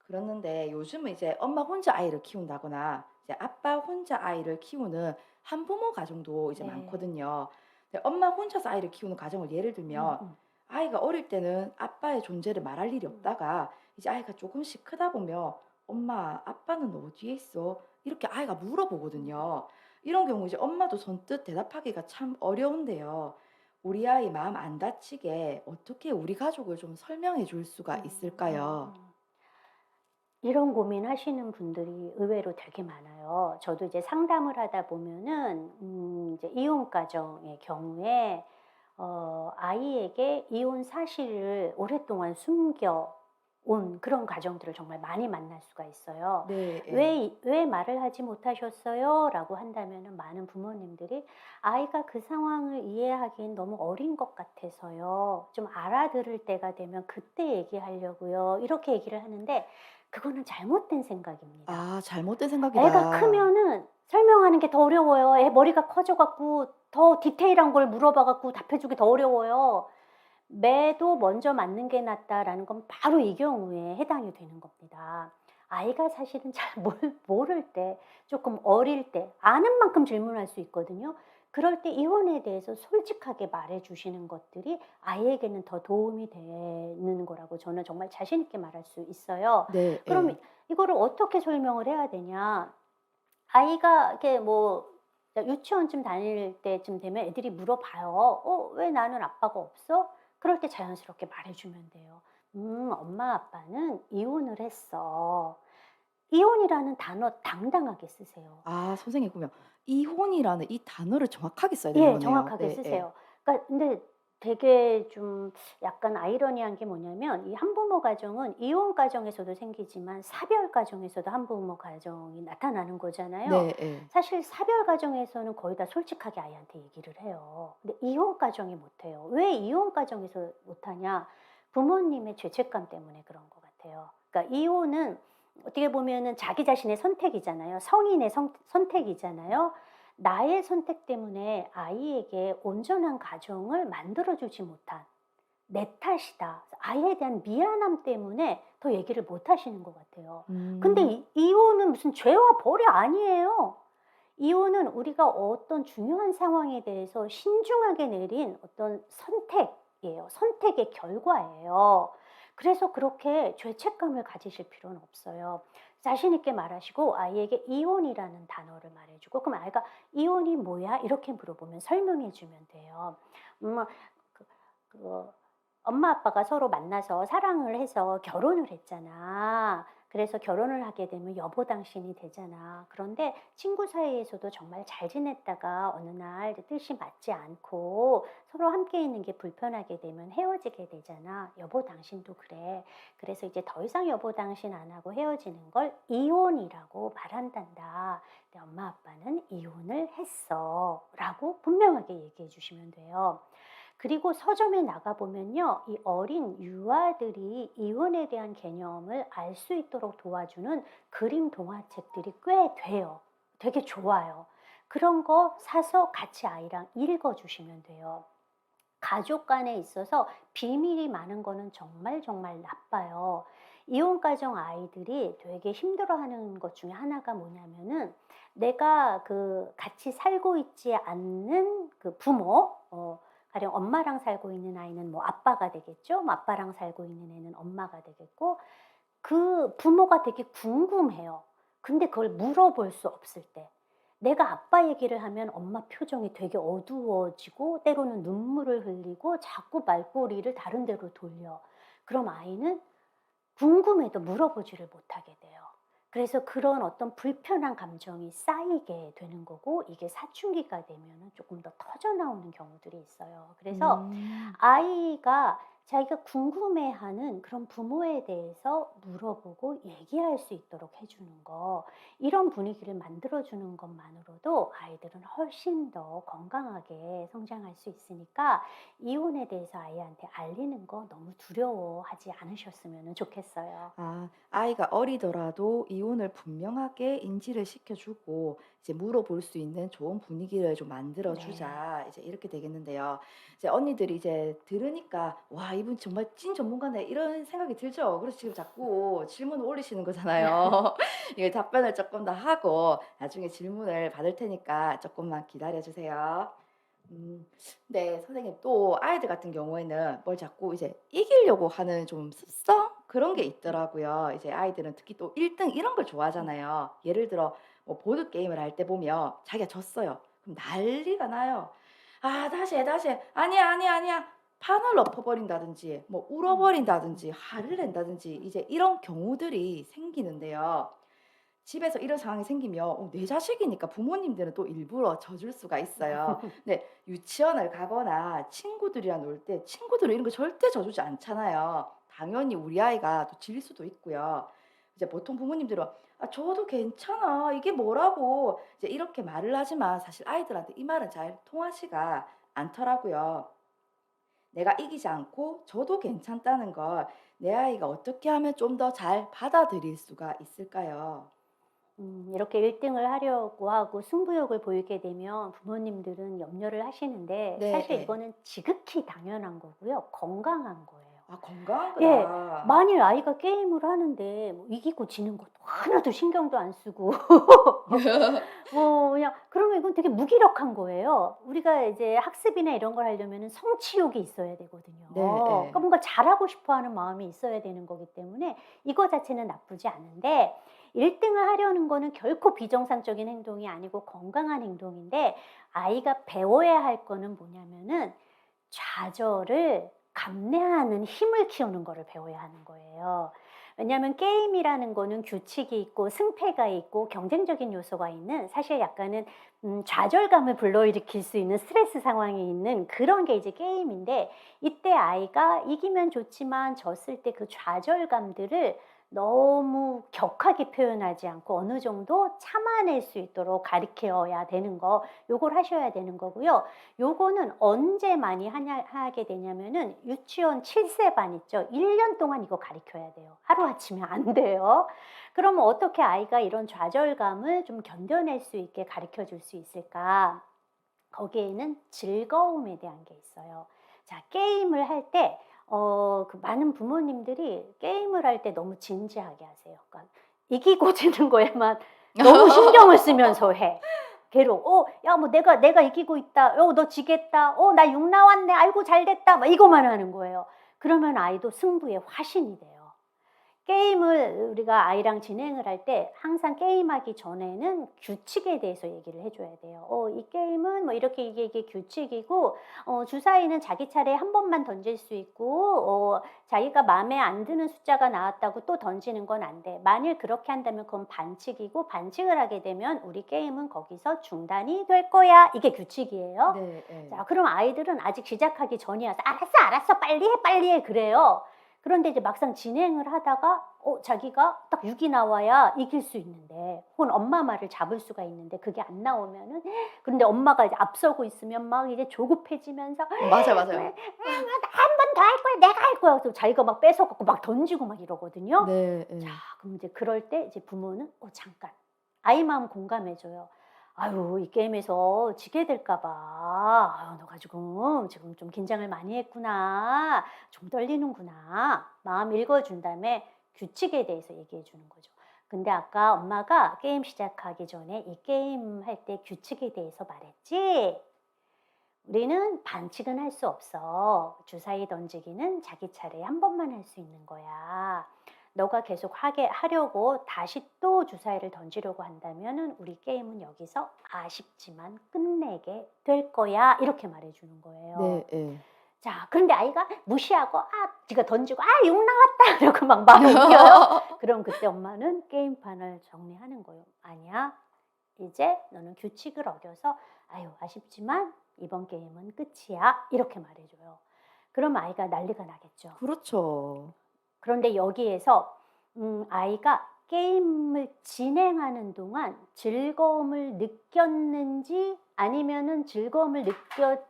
그렇는데 요즘은 이제 엄마 혼자 아이를 키운다거나 이제 아빠 혼자 아이를 키우는 한부모 가정도 이제 네. 많거든요. 근데 엄마 혼자서 아이를 키우는 가정을 예를 음, 들면 음, 아이가 어릴 때는 아빠의 존재를 말할 일이 음. 없다가 이제 아이가 조금씩 크다 보면 엄마, 아빠는 어디에 있어? 이렇게 아이가 음. 물어보거든요. 이런 경우 이제 엄마도 선뜻 대답하기가 참 어려운데요. 우리 아이 마음 안 다치게 어떻게 우리 가족을 좀 설명해 줄 수가 음, 음, 있을까요? 음. 이런 고민하시는 분들이 의외로 되게 많아요. 저도 이제 상담을 하다 보면은 이제 이혼 가정의 경우에 아이에게 이혼 사실을 오랫동안 숨겨 온 그런 가정들을 정말 많이 만날 수가 있어요. 네, 예. "왜 말을 하지 못하셨어요?" 라고 한다면은 많은 부모님들이 "아이가 그 상황을 이해하기엔 너무 어린 것 같아서요. 좀 알아들을 때가 되면 그때 얘기하려고요." 이렇게 얘기를 하는데 그거는 잘못된 생각입니다. 아, 잘못된 애가 생각이다. 크면은 설명하는 게 더 어려워요. 애 머리가 커져 갖고 더 디테일한 걸 물어봐 갖고 답해 주기 더 어려워요. "매도 먼저 맞는 게 낫다."라는 건 바로 이 경우에 해당이 되는 겁니다. 아이가 사실은 잘 모를 때 쪼끔 어릴 때 아는 만큼 질문할 수 있거든요. 그럴 때 이혼에 대해서 솔직하게 말해 주시는 것들이 아이에게는 더 도움이 되는 거라고 저는 정말 자신 있게 말할 수 있어요. 네, 그럼 예. 이거를 어떻게 설명을 해야 되냐. 아이가 이렇게 뭐 유치원쯤 다닐 때쯤 되면 애들이 물어봐요. 왜 나는 아빠가 없어?" 그럴 때 자연스럽게 말해 주면 돼요. 엄마 아빠는 이혼을 했어." 이혼이라는 단어 당당하게 쓰세요. 아, 선생님, 그러면 이혼이라는 이 단어를 정확하게 써야 되는 예, 거네요. 정확하게 네, 예. 쓰세요. 그러니까 근데 되게 좀 약간 아이러니한 게 뭐냐면 이 한부모 가정은 이혼 가정에서도 생기지만 사별 가정에서도 한부모 가정이 나타나는 거잖아요. 네, 예. 사실 사별 가정에서는 거의 다 솔직하게 아이한테 얘기를 해요. 근데 이혼 가정이 못 해요. 왜 이혼 가정에서 못 하냐? 부모님의 죄책감 때문에 그런 것 같아요. 그러니까 이혼은 어떻게 보면은 자기 자신의 선택이잖아요. 성인의 선택이잖아요. 나의 선택 때문에 아이에게 온전한 가정을 만들어 주지 못한 내 탓이다. 아이에 대한 미안함 때문에 더 얘기를 못 하시는 것 같아요. 근데 음. 이혼은 무슨 죄와 벌이 아니에요. 이혼은 우리가 어떤 중요한 상황에 대해서 신중하게 내린 어떤 선택이에요. 선택의 결과예요. 그래서 그렇게 죄책감을 가지실 필요는 없어요. 자신 있게 말하시고 아이에게 이혼이라는 단어를 말해주고 그럼 아이가 이혼이 뭐야? 이렇게 물어보면 설명해 주면 돼요. 음, 그, 그 엄마 아빠가 서로 만나서 사랑을 해서 결혼을 했잖아. 그래서 결혼을 하게 되면 여보 당신이 되잖아. 그런데 친구 사이에서도 정말 잘 지냈다가 어느 날 이제 뜻이 맞지 않고 서로 함께 있는 게 불편하게 되면 헤어지게 되잖아. 여보 당신도 그래. 그래서 이제 더 이상 여보 당신 안 하고 헤어지는 걸 이혼이라고 말한단다. 근데 엄마 아빠는 이혼을 했어. 라고 분명하게 얘기해 주시면 돼요. 그리고 서점에 나가 보면요. 이 어린 유아들이 이혼에 대한 개념을 알 수 있도록 도와주는 그림 동화책들이 꽤 돼요. 되게 좋아요. 그런 거 사서 같이 아이랑 읽어 주시면 돼요. 가족 간에 있어서 비밀이 많은 거는 정말 정말 나빠요. 이혼 가정 아이들이 되게 힘들어하는 것 중에 하나가 뭐냐면은 내가 그 같이 살고 있지 않는 그 부모, 가령 엄마랑 살고 있는 아이는 뭐 아빠가 되겠죠. 뭐 아빠랑 살고 있는 애는 엄마가 되겠고 그 부모가 되게 궁금해요. 근데 그걸 물어볼 수 없을 때. 내가 아빠 얘기를 하면 엄마 표정이 되게 어두워지고 때로는 눈물을 흘리고 자꾸 말꼬리를 다른 데로 돌려. 그럼 아이는 궁금해도 물어보지를 못하게 돼요. 그래서 그런 어떤 불편한 감정이 쌓이게 되는 거고 이게 사춘기가 되면은 조금 더 터져 나오는 경우들이 있어요. 그래서 음. 아이가 자기가 궁금해하는 그런 부모에 대해서 물어보고 얘기할 수 있도록 해주는 거, 이런 분위기를 만들어주는 것만으로도 아이들은 훨씬 더 건강하게 성장할 수 있으니까 이혼에 대해서 아이한테 알리는 거 너무 두려워하지 않으셨으면 좋겠어요. 아, 아이가 어리더라도 이혼을 분명하게 인지를 시켜주고 이제 물어볼 수 있는 좋은 분위기를 좀 만들어 네. 주자. 이제 이렇게 되겠는데요. 이제 언니들이 이제 들으니까 와, 이분 정말 찐 전문가네. 이런 생각이 들죠. 그래서 지금 자꾸 질문을 올리시는 거잖아요. 이게 답변을 조금 더 하고 나중에 질문을 받을 테니까 조금만 기다려 주세요. 음. 네. 선생님 또 아이들 같은 경우에는 뭘 자꾸 이제 이기려고 하는 좀 습성 그런 게 있더라고요. 이제 아이들은 특히 또 1등 이런 걸 음. 좋아하잖아요. 예를 들어 뭐 보드게임을 할 때 보면 자기가 졌어요. 그럼 난리가 나요. "아 다시 해, 다시 해. 아니야, 아니야, 아니야." 판을 엎어 버린다든지 뭐 울어 음, 음, 버린다든지 화를 낸다든지 이제 이런 경우들이 생기는데요. 집에서 이런 상황이 생기면 내 자식이니까 부모님들은 또 일부러 져줄 수가 있어요. 근데 유치원을 가거나 친구들이랑 놀 때 친구들은 이런 거 절대 져주지 않잖아요. 당연히 우리 아이가 또 질 수도 있고요. 이제 보통 부모님들은 "아 져도 괜찮아. 이게 뭐라고." 이제 이렇게 말을 하지만 사실 아이들한테 이 말은 잘 통하지가 않더라고요. 내가 이기지 않고 져도 괜찮다는 걸 내 아이가 어떻게 하면 좀 더 잘 받아들일 수가 있을까요? 이렇게 1등을 하려고 하고 승부욕을 보이게 되면 부모님들은 염려를 하시는데 네. 사실 이거는 지극히 당연한 거고요. 건강한 거예요. 아 건강한 예. 거다. 만일 아이가 게임을 하는데 뭐 이기고 지는 것도 하나도 신경도 안 쓰고 뭐 그냥 그러면 이건 되게 무기력한 거예요. 우리가 이제 학습이나 이런 걸 하려면은 성취욕이 있어야 되거든요. 네 그러니까 예. 뭔가 잘하고 싶어 하는 마음이 있어야 되는 거기 때문에 이거 자체는 나쁘지 않은데 1 등을 하려는 거는 결코 비정상적인 행동이 아니고 건강한 행동인데 아이가 배워야 할 거는 뭐냐면은 좌절을 감내하는 힘을 키우는 거를 배워야 하는 거예요. 왜냐하면 게임이라는 거는 규칙이 있고 승패가 있고 경쟁적인 요소가 있는 사실 약간은 좌절감을 불러일으킬 수 있는 스트레스 상황이 있는 그런 게 이제 게임인데 이때 아이가 이기면 좋지만 졌을 때 그 좌절감들을 너무 격하게 표현하지 않고 어느 정도 참아낼 수 있도록 가르쳐야 되는 거 요걸 하셔야 되는 거고요. 요거는 언제 많이 하게 되냐면은 유치원 7세 반 있죠. 1년 동안 이거 가르쳐야 돼요. 하루아침에 안 돼요. 그러면 어떻게 아이가 이런 좌절감을 좀 견뎌낼 수 있게 가르쳐 줄 수 있을까? 거기에는 즐거움에 대한 게 있어요. 자, 게임을 할 때 그 많은 부모님들이 게임을 할 때 너무 진지하게 하세요. 그러니까 이기고 지는 거에만 너무 신경을 쓰면서 해. 괴로 야 뭐 내가 이기고 있다. 너 지겠다. 나 6 나왔네. 아이고 잘 됐다." 막 이거만 하는 거예요. 그러면 아이도 승부에 화신이 돼요. 게임을 우리가 아이랑 진행을 할 때 항상 게임하기 전에는 규칙에 대해서 얘기를 해 줘야 돼요. 이 게임은 뭐 이렇게 이게 규칙이고 주사위는 자기 차례에 한 번만 던질 수 있고 자기가 마음에 안 드는 숫자가 나왔다고 또 던지는 건 안 돼. 만일 그렇게 한다면 그건 반칙이고 반칙을 하게 되면 우리 게임은 거기서 중단이 될 거야. 이게 규칙이에요. 네 예. 자, 그럼 아이들은 아직 시작하기 전이어서 "알았어, 알았어. 빨리 해, 빨리 해." 그래요. 그런데 이제 막상 진행을 하다가 자기가 딱 6이 나와야 이길 수 있는데 혹은 엄마 말을 잡을 수가 있는데 그게 안 나오면은 근데 엄마가 이제 앞서고 있으면 막 이제 조급해지면서 맞아요, 왜 맞아요. 한 번 더 할 거야. 내가 할 거야." 그래서 자기가 막 뺏어 갖고 막 던지고 막 이러거든요. 네 자, 예. 그럼 이제 그럴 때 이제 부모는 잠깐." 아이 마음 공감해 줘요. "아유 이 게임에서 지게 될까 봐. 아유 너가 지금 좀 긴장을 많이 했구나. 좀 떨리는구나." 마음 읽어 준 다음에 규칙에 대해서 얘기해 주는 거죠. "근데 아까 엄마가 게임 시작하기 전에 이 게임 할 때 규칙에 대해서 말했지? 우리는 반칙은 할 수 없어. 주사위 던지기는 자기 차례에 한 번만 할 수 있는 거야. 너가 계속 하려고 다시 또 주사위를 던지려고 한다면은 우리 게임은 여기서 아쉽지만 끝내게 될 거야." 이렇게 말해 주는 거예요. 네 예. 자, 그런데 아이가 무시하고 지가 던지고 6 나왔다." 이러고 막 말을 이겨요. 그럼 그때 엄마는 게임판을 정리하는 거예요. "아니야. 이제 너는 규칙을 어겨서 아유 아쉽지만 이번 게임은 끝이야." 이렇게 말해 줘요. 그럼 아이가 난리가 나겠죠. 그렇죠. 그런데 여기에서 아이가 게임을 진행하는 동안 즐거움을 느꼈는지 아니면은 즐거움을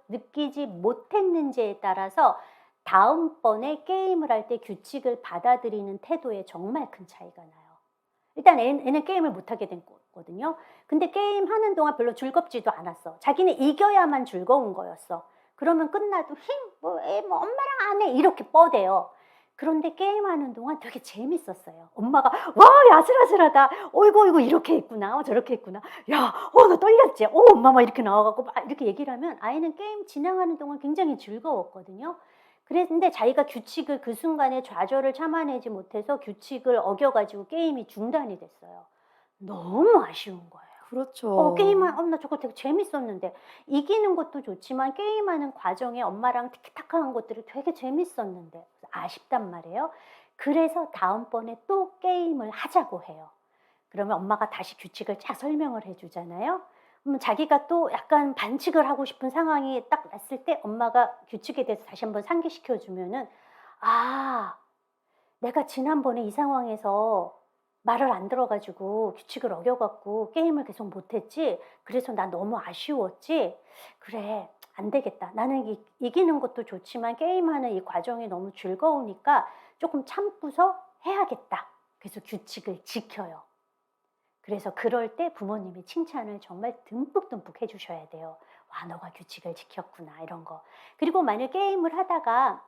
느끼지 못했는지에 따라서 다음번에 게임을 할 때 규칙을 받아들이는 태도에 정말 큰 차이가 나요. 일단 애는 게임을 못하게 된 거거든요. 근데 게임하는 동안 별로 즐겁지도 않았어. 자기는 이겨야만 즐거운 거였어. 그러면 끝나도 뭐 엄마랑 안 해 이렇게 뻐대요. 그런데 게임하는 동안 되게 재밌었어요. 엄마가 와 아슬아슬하다. 어이구 이렇게 했구나. 저렇게 했구나. 야, 나 떨렸지. 엄마 막 이렇게 나와갖고 막 이렇게 얘기를 하면 아이는 게임 진행하는 동안 굉장히 즐거웠거든요. 그랬는데 자기가 규칙을 그 순간에 좌절을 참아내지 못해서 규칙을 어겨가지고 게임이 중단이 됐어요. 너무 아쉬운 거예요. 그렇죠. 나 저거 되게 재밌었는데. 이기는 것도 좋지만 게임하는 과정에 엄마랑 티키타카한 것들이 되게 재밌었는데. 아쉽단 말이에요. 그래서 다음번에 또 게임을 하자고 해요. 그러면 엄마가 다시 규칙을 쫙 설명을 해주잖아요. 자기가 또 약간 반칙을 하고 싶은 상황이 딱 났을 때 엄마가 규칙에 대해서 다시 한번 상기시켜 주면은 아, 내가 지난번에 이 상황에서 말을 안 들어가지고 규칙을 어겨갖고 게임을 계속 못했지. 그래서 나 너무 아쉬웠지. 그래, 안 되겠다. 나는 이기는 것도 좋지만 게임하는 이 과정이 너무 즐거우니까 조금 참고서 해야겠다. 그래서 규칙을 지켜요. 그래서 그럴 때 부모님이 칭찬을 정말 듬뿍듬뿍 해주셔야 돼요. 와, 너가 규칙을 지켰구나 이런 거. 그리고 만약 게임을 하다가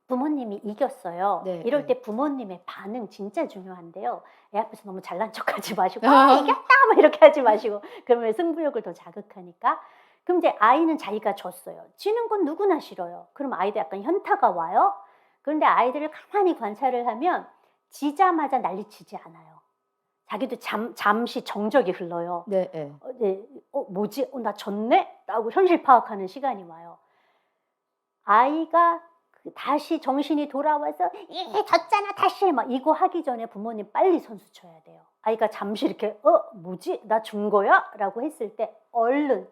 부모님이 이겼어요. 네. 이럴 네. 때 부모님의 반응 진짜 중요한데요. 애 앞에서 너무 잘난 척하지 마시고 이겼다 막 이렇게 하지 마시고 그러면 승부욕을 더 자극하니까. 그럼 이제 아이는 자기가 졌어요. 지는 건 누구나 싫어요. 그럼 아이도 약간 현타가 와요. 그런데 아이들을 가만히 관찰을 하면 지자마자 난리치지 않아요. 자기도 잠시 정적이 흘러요. 네. 네. 네. 뭐지? 나 졌네? 라고 현실 파악하는 시간이 와요. 아이가 다시 정신이 돌아와서 졌잖아 다시 막 이거 하기 전에 부모님 빨리 선수 쳐야 돼요. 아이가 잠시 이렇게 뭐지? 나 준 거야? 라고 했을 때 얼른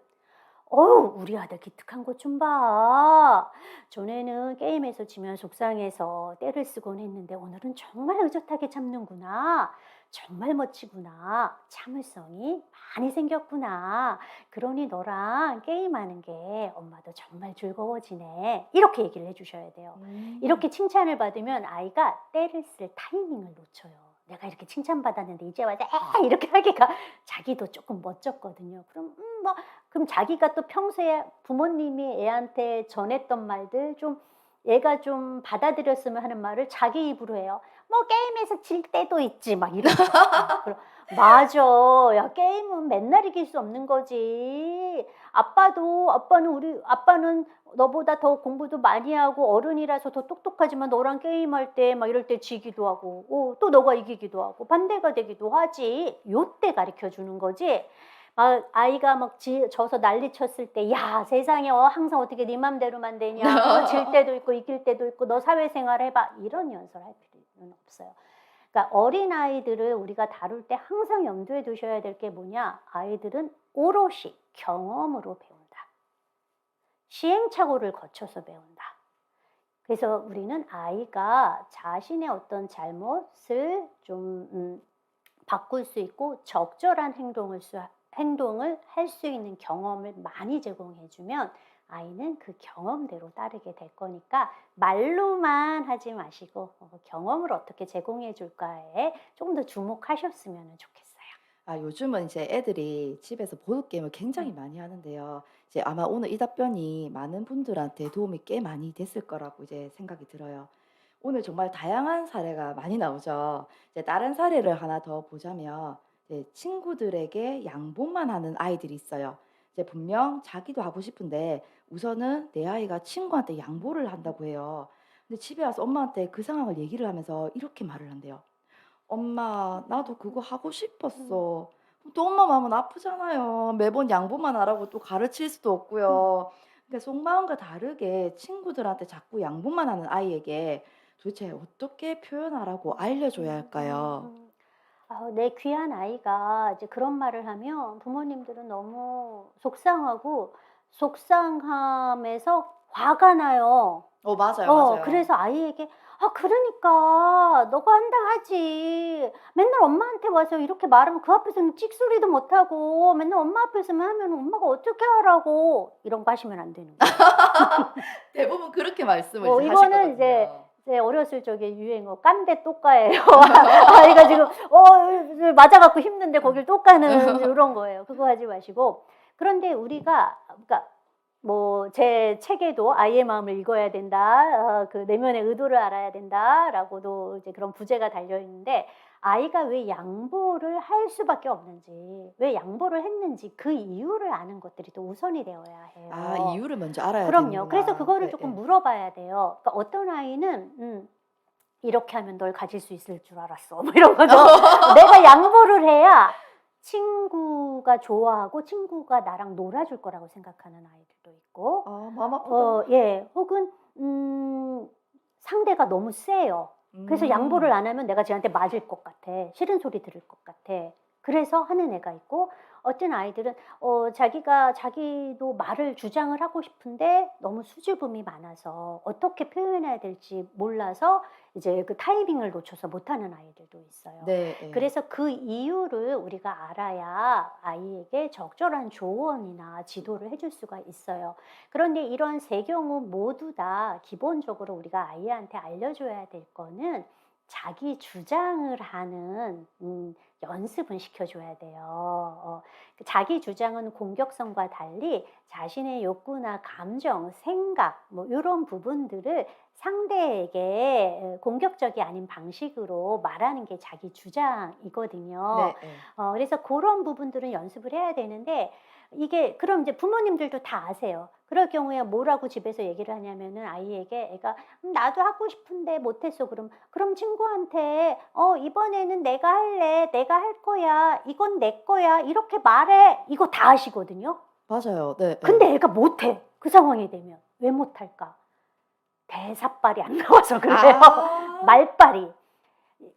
우리 아들 기특한 것 좀 봐. 전에는 게임에서 지면 속상해서 떼를 쓰곤 했는데 오늘은 정말 의젓하게 참는구나. 정말 멋지구나. 참을성이 많이 생겼구나. 그러니 너랑 게임하는 게 엄마도 정말 즐거워지네. 이렇게 얘기를 해주셔야 돼요. 이렇게 칭찬을 받으면 아이가 떼를 쓸 타이밍을 놓쳐요. 내가 이렇게 칭찬받았는데 이제 와서 이렇게 하기가 자기도 조금 멋졌거든요. 그럼 자기가 또 평소에 부모님이 애한테 전했던 말들 좀 얘가 좀 받아들였으면 하는 말을 자기 입으로 해요. 뭐 게임에서 질 때도 있지 막 이러죠. 맞아. 야, 게임은 맨날 이길 수 없는 거지. 아빠는 너보다 더 공부도 많이 하고 어른이라서 더 똑똑하지만 너랑 게임할 때 막 이럴 때 지기도 하고 또 너가 이기기도 하고 반대가 되기도 하지. 요때 가르쳐 주는 거지. 아이가 막 져서 난리 쳤을 때, 야, 세상에, 항상 어떻게 네 맘대로만 되냐. 질 때도 있고, 이길 때도 있고, 너 사회생활 해봐. 이런 연설 할 필요는 없어요. 그러니까 어린아이들을 우리가 다룰 때 항상 염두에 두셔야 될 게 뭐냐. 아이들은 오롯이 경험으로 배운다. 시행착오를 거쳐서 배운다. 그래서 우리는 아이가 자신의 어떤 잘못을 좀 바꿀 수 있고 적절한 행동을 할 수 있는 경험을 많이 제공해주면 아이는 그 경험대로 따르게 될 거니까 말로만 하지 마시고 경험을 어떻게 제공해 줄까에 조금 더 주목하셨으면 좋겠어요. 요즘은 이제 애들이 집에서 보드게임을 굉장히 많이 하는데요. 이제 아마 오늘 이 답변이 많은 분들한테 도움이 꽤 많이 됐을 거라고 이제 생각이 들어요. 오늘 정말 다양한 사례가 많이 나오죠. 이제 다른 사례를 하나 더 보자면 이제 친구들에게 양보만 하는 아이들이 있어요. 이제 분명 자기도 하고 싶은데 우선은 내 아이가 친구한테 양보를 한다고 해요. 근데 집에 와서 엄마한테 그 상황을 얘기를 하면서 이렇게 말을 한대요. "엄마 나도 그거 하고 음, 싶었어." 그럼 또 엄마 마음은 아프잖아요. 매번 양보만 하라고 또 가르칠 수도 음, 없고요. 그러니까 속마음과 다르게 친구들한테 자꾸 양보만 하는 아이에게 도대체 어떻게 표현하라고 알려줘야 음, 음, 할까요? 음. 내 귀한 아이가 이제 그런 말을 하면 부모님들은 너무 속상하고 속상함에서 화가 나요. 맞아요, 맞아요. 그래서 아이에게 "아 그러니까 너가 한다 하지. 맨날 엄마한테 와서 이렇게 말하면 그 앞에서는 찍소리도 못 하고 맨날 엄마 앞에서만 하면 엄마가 어떻게 하라고." 이런 거 하시면 안 되는 거예요. 대부분 그렇게 말씀을 이제 이거는 이제 하시거든요. 어렸을 적에 유행어 깐대 똑까예요. 아이가 지금 맞아 갖고 힘든데 거길 또 까는 요런 거예요. 그거 하지 마시고. 그런데 우리가 그러니까 뭐 제 책에도 "아이의 마음을 읽어야 된다. 그 내면의 의도를 알아야 된다."라고도 이제 그런 부제가 달려 있는데 아이가 왜 양보를 할 수밖에 없는지, 왜 양보를 했는지 그 이유를 아는 것들이 또 우선이 되어야 아, 해요. 이유를 먼저 알아야 그럼요. 그래서 되는구나. 그거를 조금 예예. 물어봐야 돼요. 그러니까 어떤 아이는 "이렇게 하면 널 가질 수 있을 줄 알았어." 뭐 이런 거죠. 내가 양보를 해야 친구가 좋아하고 친구가 나랑 놀아줄 거라고 생각하는 아이들도 있고 아, 마음 아프다. 예. 혹은 상대가 너무 세요. 그래서 양보를 음. 안 하면 내가 쟤한테 맞을 것 같아. 싫은 소리 들을 것 같아. 그래서 하는 애가 있고 어떤 아이들은 자기도 말을 주장을 하고 싶은데 너무 수줍음이 많아서 어떻게 표현해야 될지 몰라서 이제 그 타이밍을 놓쳐서 못하는 아이들도 있어요. 네. 예. 그래서 그 이유를 우리가 알아야 아이에게 적절한 조언이나 지도를 해줄 수가 있어요. 그런데 이런 세 경우 모두 다 기본적으로 우리가 아이한테 알려줘야 될 거는 자기 주장을 하는 연습은 시켜줘야 돼요. 그 자기 주장은 공격성과 달리 자신의 욕구나 감정, 생각 뭐 이런 부분들을 상대에게 공격적이 아닌 방식으로 말하는 게 자기 주장이거든요. 네. 예. 그래서 그런 부분들은 연습을 해야 되는데 이게 그럼 이제 부모님들도 다 아세요. 그럴 경우에 뭐라고 집에서 얘기를 하냐면은 아이에게 애가 나도 하고 싶은데 못했어." 그럼 친구한테 이번에는 내가 할래. 내가 할 거야. 이건 내 거야." 이렇게 말해. 이거 다 아시거든요. 맞아요. 네. 예. 근데 애가 못해. 그 상황이 되면. 왜 못할까? 대사빨이 안 나와서 그래요. 아. 말빨이.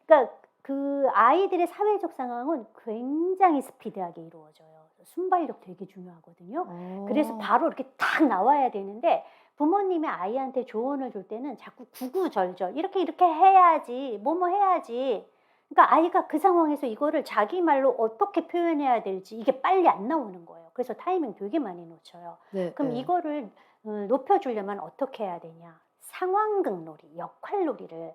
그러니까 그 아이들의 사회적 상황은 굉장히 스피디하게 이루어져요. 순발력 되게 중요하거든요. 그래서 어. 바로 이렇게 딱 나와야 되는데 부모님이 아이한테 조언을 줄 때는 자꾸 구구절절 "이렇게 해야지. 뭐뭐 해야지." 그러니까 아이가 그 상황에서 이거를 자기 말로 어떻게 표현해야 될지 이게 빨리 안 나오는 거예요. 그래서 타이밍 되게 많이 놓쳐요. 네. 그럼 예. 이거를 높여 주려면 어떻게 해야 되냐? 상황극 놀이, 역할 놀이를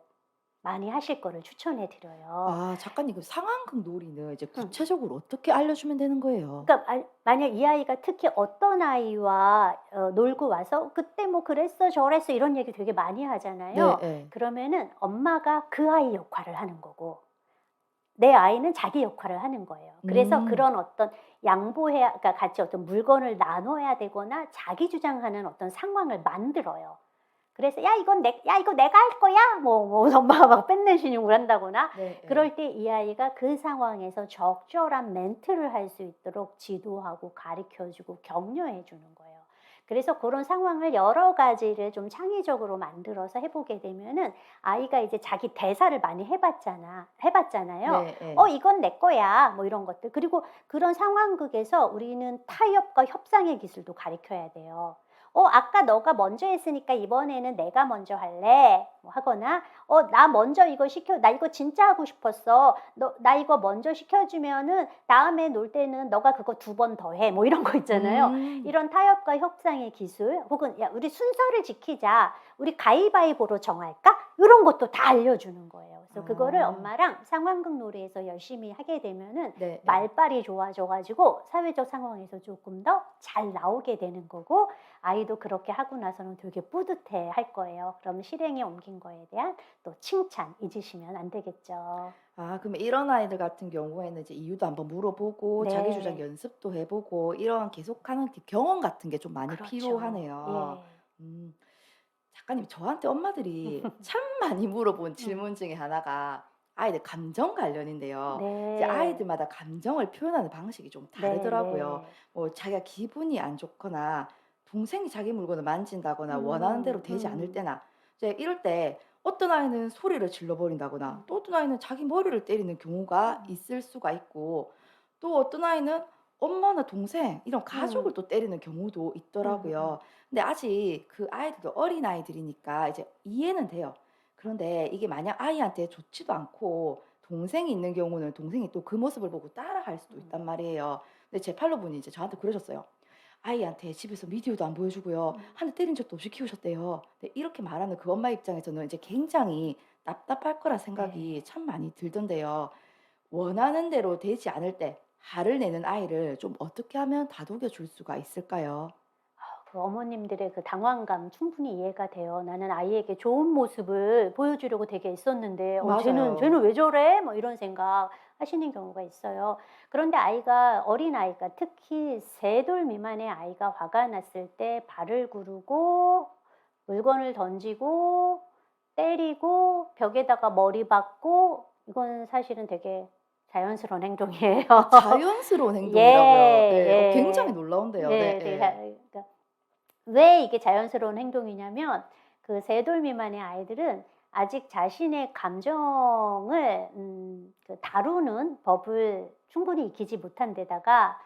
많이 하실 거를 추천해 드려요. 아, 작가님, 그 상황극 놀이는 이제 음. 구체적으로 어떻게 알려주면 되는 거예요? 그러니까 만약 이 아이가 특히 어떤 아이와 놀고 와서 "그때 뭐 그랬어 저랬어." 이런 얘기 되게 많이 네. 하잖아요. 예. 그러면은 엄마가 그 아이 역할을 하는 거고 내 아이는 자기 역할을 하는 거예요. 그래서 음. 그런 어떤 양보해야 그러니까 같이 어떤 물건을 나눠야 되거나 자기 주장하는 어떤 상황을 만들어요. 그래서 "야 이거 내가 할 거야." 엄마가 막 뽐내시는 걸 한다거나 네. 예. 그럴 때 이 아이가 그 상황에서 적절한 멘트를 할 수 있도록 지도하고 가르쳐 주고 격려해 주는 거예요. 그래서 그런 상황을 여러 가지를 좀 창의적으로 만들어서 해 보게 되면은 아이가 이제 자기 대사를 많이 해 봤잖아요. 네. 예. 이건 내 거야." 뭐 이런 것들. 그리고 그런 상황극에서 우리는 타협과 협상의 기술도 가르쳐야 돼요. 아까 너가 먼저 했으니까 이번에는 내가 먼저 할래." 뭐 하거나 나 먼저 이거 나 이거 진짜 하고 싶었어. 나 이거 먼저 시켜 주면은 다음에 놀 때는 너가 그거 2번 더 해." 뭐 이런 거 있잖아요. 음. 이런 타협과 협상의 기술 혹은 "야 우리 순서를 지키자. 우리 가위바위보로 정할까?" 요런 것도 다 알려주는 거예요. 그래서 그거를 아. 엄마랑 상황극 놀이에서 열심히 하게 되면은 네. 예. 말빨이 좋아져 가지고 사회적 상황에서 조금 더 잘 나오게 되는 거고 아이도 그렇게 하고 나서는 되게 뿌듯해 할 거예요. 그럼 실행에 옮긴 거에 대한 또 칭찬 잊으시면 안 되겠죠. 아, 그러면 이런 아이들 같은 경우에는 이제 이유도 한번 물어보고 자기 주장 네. 연습도 해 보고 이런 계속하는 경험 같은 게 좀 많이 그렇죠. 필요하네요. 예. 음. 작가님, 저한테 엄마들이 참 많이 물어본 음. 질문 중에 하나가 아이들 감정 관련인데요. 이제 네. 아이들마다 감정을 표현하는 방식이 좀 네 다르더라고요. 네. 뭐 자기가 기분이 안 좋거나 동생이 자기 물건을 만진다거나 원하는 대로 음 되지 않을 음. 때나 이제 이럴 때 어떤 아이는 소리를 질러 버린다거나 음 또 어떤 아이는 자기 머리를 때리는 경우가 음. 있을 수가 있고 또 어떤 아이는 엄마나 동생 이런 음. 가족을 또 때리는 경우도 있더라고요. 근데 아직 그 아이들도 어린아이들이니까 이제 이해는 돼요. 그런데 이게 만약 아이한테 좋지도 않고 동생이 있는 경우는 동생이 또 그 모습을 보고 따라할 수도 음. 있단 말이에요. 근데 제 팔로분이 이제 저한테 그러셨어요. 아이한테 집에서 미디어도 안 보여주고요. 음. 한 대 때린 적도 없이 키우셨대요. 근데 이렇게 말하는 그 엄마 입장에서는 이제 굉장히 답답할 거라 생각이 네. 참 많이 들던데요. 원하는 대로 되지 않을 때 화를 내는 아이를 좀 어떻게 하면 다독여 줄 수가 있을까요? 그 어머님들의 그 당황감 충분히 이해가 돼요. 나는 아이에게 좋은 모습을 보여주려고 되게 애썼는데, 쟤는 맞아요. 왜 저래? 뭐 이런 생각 하시는 경우가 있어요. 그런데 아이가, 어린아이가 특히 3돌 미만의 아이가 화가 났을 때 발을 구르고 물건을 던지고 때리고 벽에다가 머리 박고, 이건 사실은 되게 자연스러운 행동이에요. 아 자연스러운 예, 행동이라고요. 네. 굉장히 예. 놀라운데요. 네, 되게 네예. 그러니까 왜 이게 자연스러운 행동이냐면, 그 3돌 미만의 아이들은 아직 자신의 감정을 다루는 법을 충분히 익히지 못한 데다가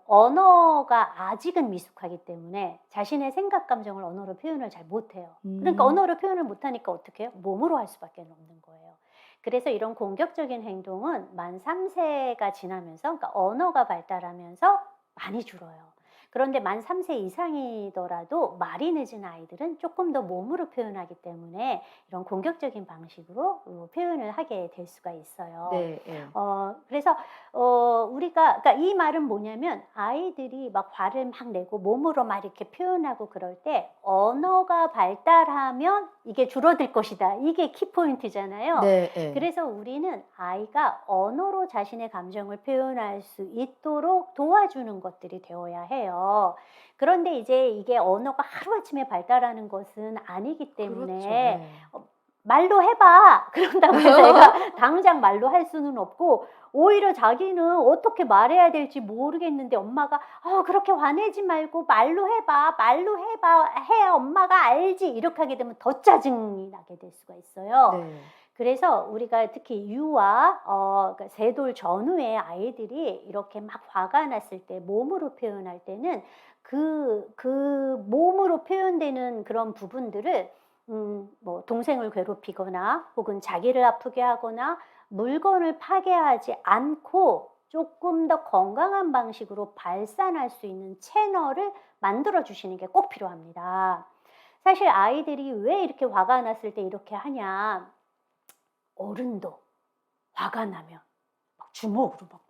언어가 아직은 미숙하기 때문에 자신의 생각 감정을 언어로 표현을 잘 못해요. 그러니까 음. 언어로 표현을 못하니까 어떻게 해요? 몸으로 할 수밖에 없는 거예요. 그래서 이런 공격적인 행동은 만 3세가 지나면서, 그러니까 언어가 발달하면서 많이 줄어요. 그런데 만 3세 이상이더라도 말이 늦은 아이들은 조금 더 몸으로 표현하기 때문에 이런 공격적인 방식으로 표현을 하게 될 수가 있어요. 네 예. 그래서 우리가, 그러니까 이 말은 뭐냐면, 아이들이 막 화를 막 내고 몸으로 막 이렇게 표현하고 그럴 때 언어가 발달하면 이게 줄어들 것이다. 이게 키포인트잖아요. 네 예. 그래서 우리는 아이가 언어로 자신의 감정을 표현할 수 있도록 도와주는 것들이 되어야 해요. 그런데 이제 이게 언어가 하루아침에 발달하는 것은 아니기 그렇죠. 때문에 네. 말로 해봐. 그런다고 해서 애가 당장 말로 할 수는 없고, 오히려 자기는 어떻게 말해야 될지 모르겠는데 엄마가 그렇게 화내지 말고 말로 해봐. 말로 해봐. 해야 엄마가 알지." 이렇게 하게 되면 더 짜증이 나게 될 수가 있어요. 네. 그래서 우리가 특히 유아, 그러니까 3돌 전후의 아이들이 이렇게 막 화가 났을 때 몸으로 표현할 때는 그 몸으로 표현되는 그런 부분들을 뭐 동생을 괴롭히거나 혹은 자기를 아프게 하거나 물건을 파괴하지 않고 조금 더 건강한 방식으로 발산할 수 있는 채널을 만들어 주시는 게 꼭 필요합니다. 사실 아이들이 왜 이렇게 화가 났을 때 이렇게 하냐, 어른도 화가 나면 막 주먹으로 막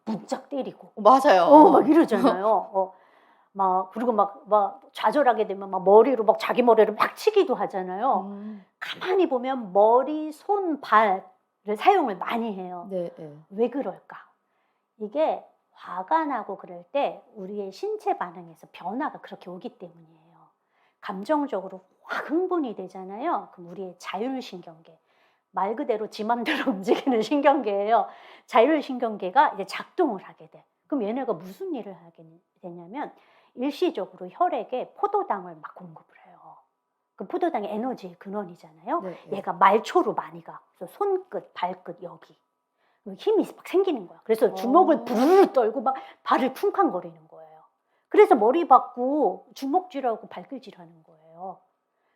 문짝 때리고 막 맞아요. 이러잖아요. 막 그리고 막 좌절하게 되면 막 머리로 막 자기 머리를 막 치기도 하잖아요. 음. 가만히 보면 머리, 손, 발을 사용을 많이 해요. 네 예. 왜 그럴까? 이게 화가 나고 그럴 때 우리의 신체 반응에서 변화가 그렇게 오기 때문이에요. 감정적으로 확 흥분이 되잖아요. 그럼 우리의 자율신경계, 말 그대로 지 맘대로 움직이는 신경계예요. 자율신경계가 이제 작동을 하게 돼. 그럼 얘네가 무슨 일을 하게 되냐면, 일시적으로 혈액에 포도당을 막 공급을 해요. 그 포도당이 에너지의 근원이잖아요. 네 예. 얘가 말초로 많이 가. 그래서 손끝, 발끝 여기 힘이 막 생기는 거야. 그래서 주먹을 어. 부르르 떨고 막 발을 쿵쾅거리는 거예요. 그래서 머리 받고 주먹질하고 발길질하는 거예요.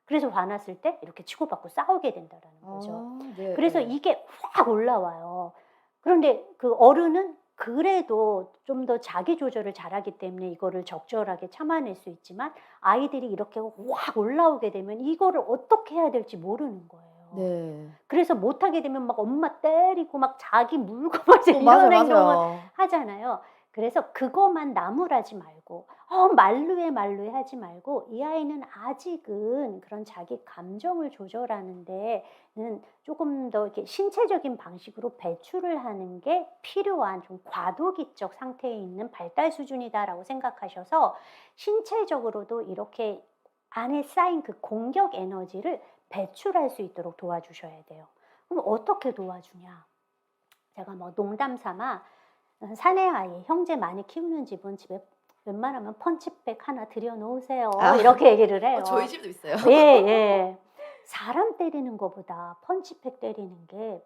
그래서 화났을 때 이렇게 치고받고 싸우게 된다라는 거죠. 아 네 그래서 예. 이게 확 올라와요. 그런데 그 어른은 그래도 좀 더 자기 조절을 잘하기 때문에 이거를 적절하게 참아낼 수 있지만, 아이들이 이렇게 확 올라오게 되면 이거를 어떻게 해야 될지 모르는 거예요. 네. 그래서 못하게 되면 막 엄마 때리고 막 자기 물고 막 이제 맞아요, 이런 행동을 맞아요. 하잖아요. 그래서 그것만 나무라지 말고 말로해 하지 말고, 이 아이는 아직은 그런 자기 감정을 조절하는 데는 조금 더 이렇게 신체적인 방식으로 배출을 하는 게 필요한 좀 과도기적 상태에 있는 발달 수준이다라고 생각하셔서, 신체적으로도 이렇게 안에 쌓인 그 공격 에너지를 배출할 수 있도록 도와주셔야 돼요. 그럼 어떻게 도와주냐? 제가 뭐 농담 삼아 사내 아이, 형제 많이 키우는 집은 집에 웬만하면 펀치백 하나 들여놓으세요. 아. 이렇게 얘기를 저희 해요. 집도 있어요. 예, 예. 사람 때리는 것보다 펀치백 때리는 게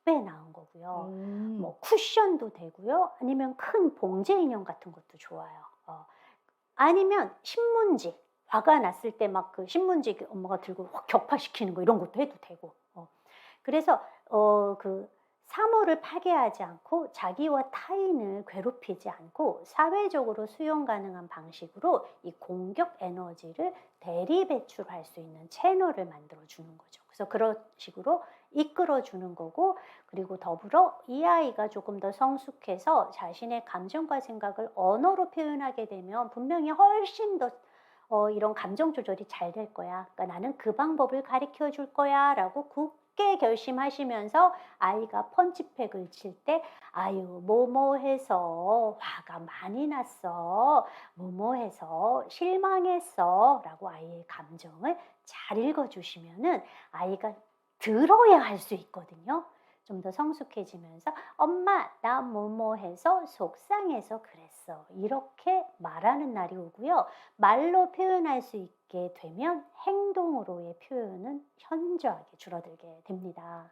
배 나은 거고요. 음. 뭐 쿠션도 되고요. 아니면 큰 봉제 인형 같은 것도 좋아요. 아니면 신문지. 화가 났을 때 막 그 신문지 엄마가 들고 확 격파시키는 거 이런 것도 해도 되고. 그래서 그 사물을 파괴하지 않고 자기와 타인을 괴롭히지 않고 사회적으로 수용 가능한 방식으로 이 공격 에너지를 대리 배출할 수 있는 채널을 만들어 주는 거죠. 그래서 그런 식으로 이끌어 주는 거고, 그리고 더불어 이 아이가 조금 더 성숙해서 자신의 감정과 생각을 언어로 표현하게 되면 분명히 훨씬 더 이런 감정 조절이 잘 될 거야. 그러니까 나는 그 방법을 가르쳐 줄 거야 라고 굳게 결심하시면서 아이가 펀치팩을 칠 때 아유 뭐뭐해서 화가 많이 났어. 뭐뭐해서 실망했어. 라고 아이의 감정을 잘 읽어주시면은 아이가 들어야 할 수 있거든요. 좀 더 성숙해지면서 엄마 나 뭐뭐해서 속상해서 그랬어. 이렇게 말하는 날이 오고요. 말로 표현할 수 있게 되면 행동으로의 표현은 현저하게 줄어들게 됩니다.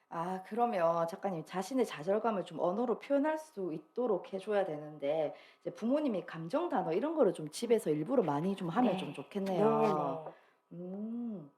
아, 그러면 작가님 자신의 좌절감을 좀 언어로 표현할 수 있도록 해줘야 되는데, 이제 부모님이 감정 단어 이런 거를 좀 집에서 일부러 많이 좀 하면 좀 네. 좋겠네요. 네네. 음,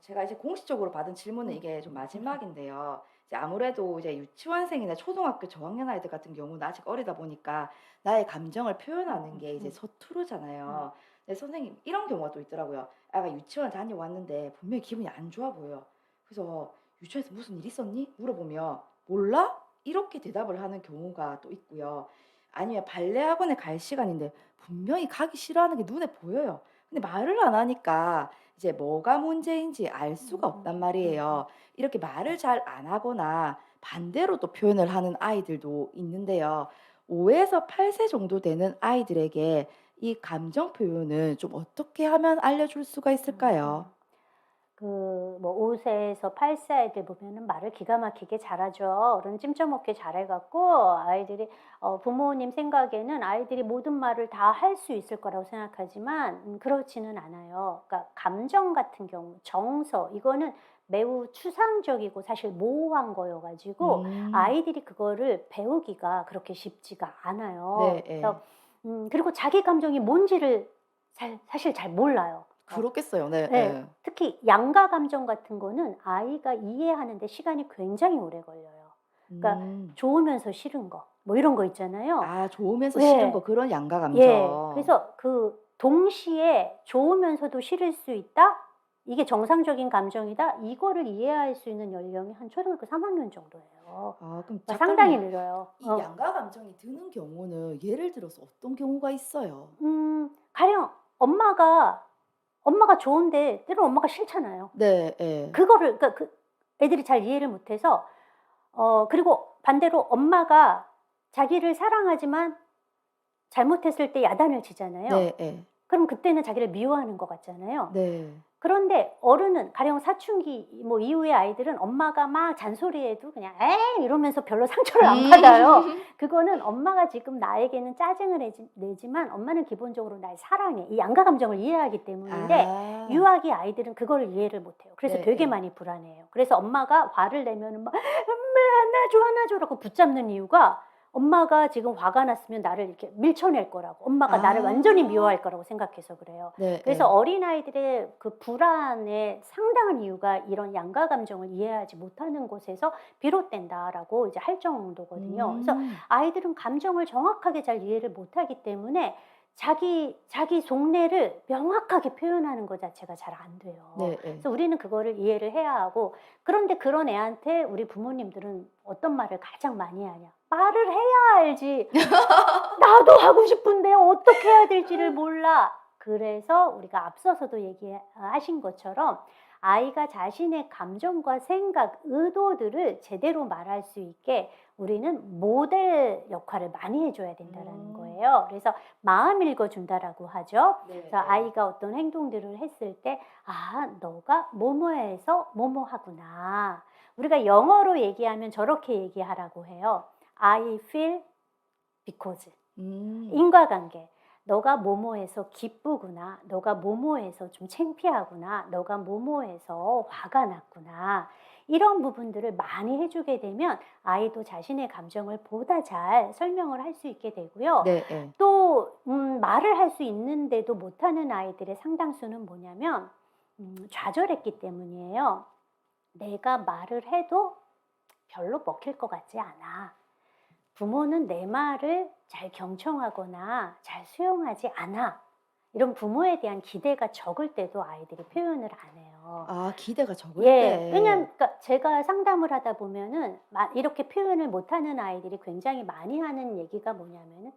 제가 이제 공식적으로 받은 질문은 이게 좀 마지막인데요. 이제 아무래도 이제 유치원생이나 초등학교 저학년 아이들 같은 경우는 아직 어리다 보니까 나의 감정을 표현하는 게 이제 음. 서투르잖아요. 근데 선생님 이런 경우가 또 있더라고요. 애가 유치원 다녀왔는데 분명히 기분이 안 좋아 보여요. 그래서 유치원에서 무슨 일 있었니? 물어보면 몰라? 이렇게 대답을 하는 경우가 또 있고요. 아니면 발레 학원에 갈 시간인데 분명히 가기 싫어하는 게 눈에 보여요. 근데 말을 안 하니까 이제 뭐가 문제인지 알 수가 없단 말이에요. 이렇게 말을 잘 안 하거나 반대로 또 표현을 하는 아이들도 있는데요. 5에서 8세 정도 되는 아이들에게 이 감정 표현을 좀 어떻게 하면 알려줄 수가 있을까요? 뭐 5세에서 8세 아이들 보면은 말을 기가 막히게 잘하죠. 어른 찜쪄먹게 잘해 갖고 아이들이 부모님 생각에는 아이들이 모든 말을 다 할 수 있을 거라고 생각하지만 그렇지는 않아요. 그러니까 감정 같은 경우 정서 이거는 매우 추상적이고 사실 모호한 거여 가지고 음. 아이들이 그거를 배우기가 그렇게 쉽지가 네. 않아요. 예. 그래서 그리고 자기 감정이 뭔지를 사실 잘 몰라요. 그렇겠어요. 네. 네. 예. 특히 양가 감정 같은 거는 아이가 이해하는 데 시간이 굉장히 오래 걸려요. 그러니까 음. 좋으면서 싫은 거 뭐 이런 거 있잖아요. 아, 좋으면서 싫은 거 예. 그런 양가 예. 감정. 그래서 그 동시에 좋으면서도 싫을 수 있다? 이게 정상적인 감정이다? 이거를 이해할 수 있는 연령이 한 초등학교 3 학년 정도예요. 아, 그럼 그러니까 상당히 작가님 느려요. 이 양가 감정이 드는 경우는 예를 들어서 어떤 경우가 있어요? 가령 엄마가 좋은데 때로는 엄마가 싫잖아요. 네. 예. 그거를 그러니까 애들이 잘 이해를 못 해서 그리고 반대로 엄마가 자기를 사랑하지만 잘못했을 때 야단을 치잖아요. 네. 예. 그럼 그때는 자기를 미워하는 것 같잖아요. 네. 그런데 어른은 가령 사춘기 뭐 이후의 아이들은 엄마가 막 잔소리해도 그냥 "에이." 이러면서 별로 상처를 안 받아요. 음. 그거는 엄마가 지금 나에게는 짜증을 내지만 엄마는 기본적으로 날 사랑해. 이 양가 감정을 이해하기 때문인데 아. 유아기 아이들은 그거를 이해를 못 해요. 그래서 네. 되게 예. 많이 불안해해요. 그래서 엄마가 화를 내면은 막 "엄마 안아줘, 안아줘."라고 붙잡는 이유가 엄마가 지금 화가 났으면 나를 이렇게 밀쳐낼 거라고, 엄마가 나를 완전히 아. 미워할 거라고 생각해서 그래요. 네. 그래서 예. 어린아이들의 그 불안의 상당한 이유가 이런 양가 감정을 이해하지 못하는 곳에서 비롯된다라고 이제 할 정도거든요. 그래서 음. 아이들은 감정을 정확하게 잘 이해를 못하기 때문에 자기 속내를 명확하게 표현하는 것 자체가 잘 안 돼요. 네. 예. 그래서 우리는 그거를 이해를 해야 하고, 그런데 그런 애한테 우리 부모님들은 어떤 말을 가장 많이 하냐? 말을 해야 알지. 나도 하고 싶은데 어떻게 해야 될지를 몰라. 그래서 우리가 앞서서도 얘기하신 것처럼 아이가 자신의 감정과 생각, 의도들을 제대로 말할 수 있게 우리는 모델 역할을 많이 해줘야 된다라는 음. 거예요. 그래서 마음 읽어준다라고 하죠. 네. 그래서 예. 아이가 어떤 행동들을 했을 때, 아, 너가 뭐뭐해서 뭐뭐 하구나. 우리가 영어로 얘기하면 저렇게 얘기하라고 해요. I feel because. 음. 인과관계. 너가 뭐뭐해서 기쁘구나. 너가 뭐뭐해서 좀 창피하구나. 너가 뭐뭐해서 화가 났구나. 이런 부분들을 많이 해주게 되면 아이도 자신의 감정을 보다 잘 설명을 할 수 있게 되고요. 네, 예. 또 말을 할 수 있는데도 못하는 아이들의 상당수는 뭐냐면 좌절했기 때문이에요. 내가 말을 해도 별로 먹힐 것 같지 않아. 부모는 내 말을 잘 경청하거나 잘 수용하지 않아. 이런 부모에 대한 기대가 적을 때도 아이들이 표현을 안 해요. 아, 기대가 적을 예, 왜냐면 때. 그러니까 제가 상담을 하다 보면은 이렇게 표현을 못하는 아이들이 굉장히 많이 하는 얘기가 뭐냐면은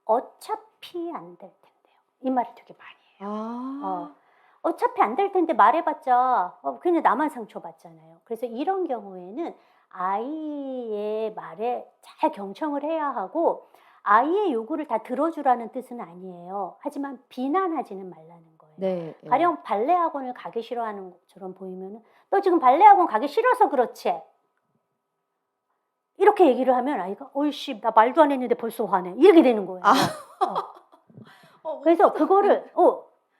어차피 안 될 텐데요. 이 말을 되게 많이 해요. 아. 어차피 안 될 텐데 말해봤자 그냥 나만 상처받잖아요. 그래서 이런 경우에는 아이의 말에 잘 경청을 해야 하고 아이의 요구를 다 들어주라는 뜻은 아니에요. 하지만 비난하지는 말라는 거예요. 네, 예. 가령 발레 학원을 가기 싫어하는 것처럼 보이면은 너 지금 발레 학원 가기 싫어서 그렇지. 이렇게 얘기를 하면 아이가 어이씨 나 말도 안 했는데 벌써 화내. 이렇게 되는 거예요. 아. 그래서 웃기다. 그거를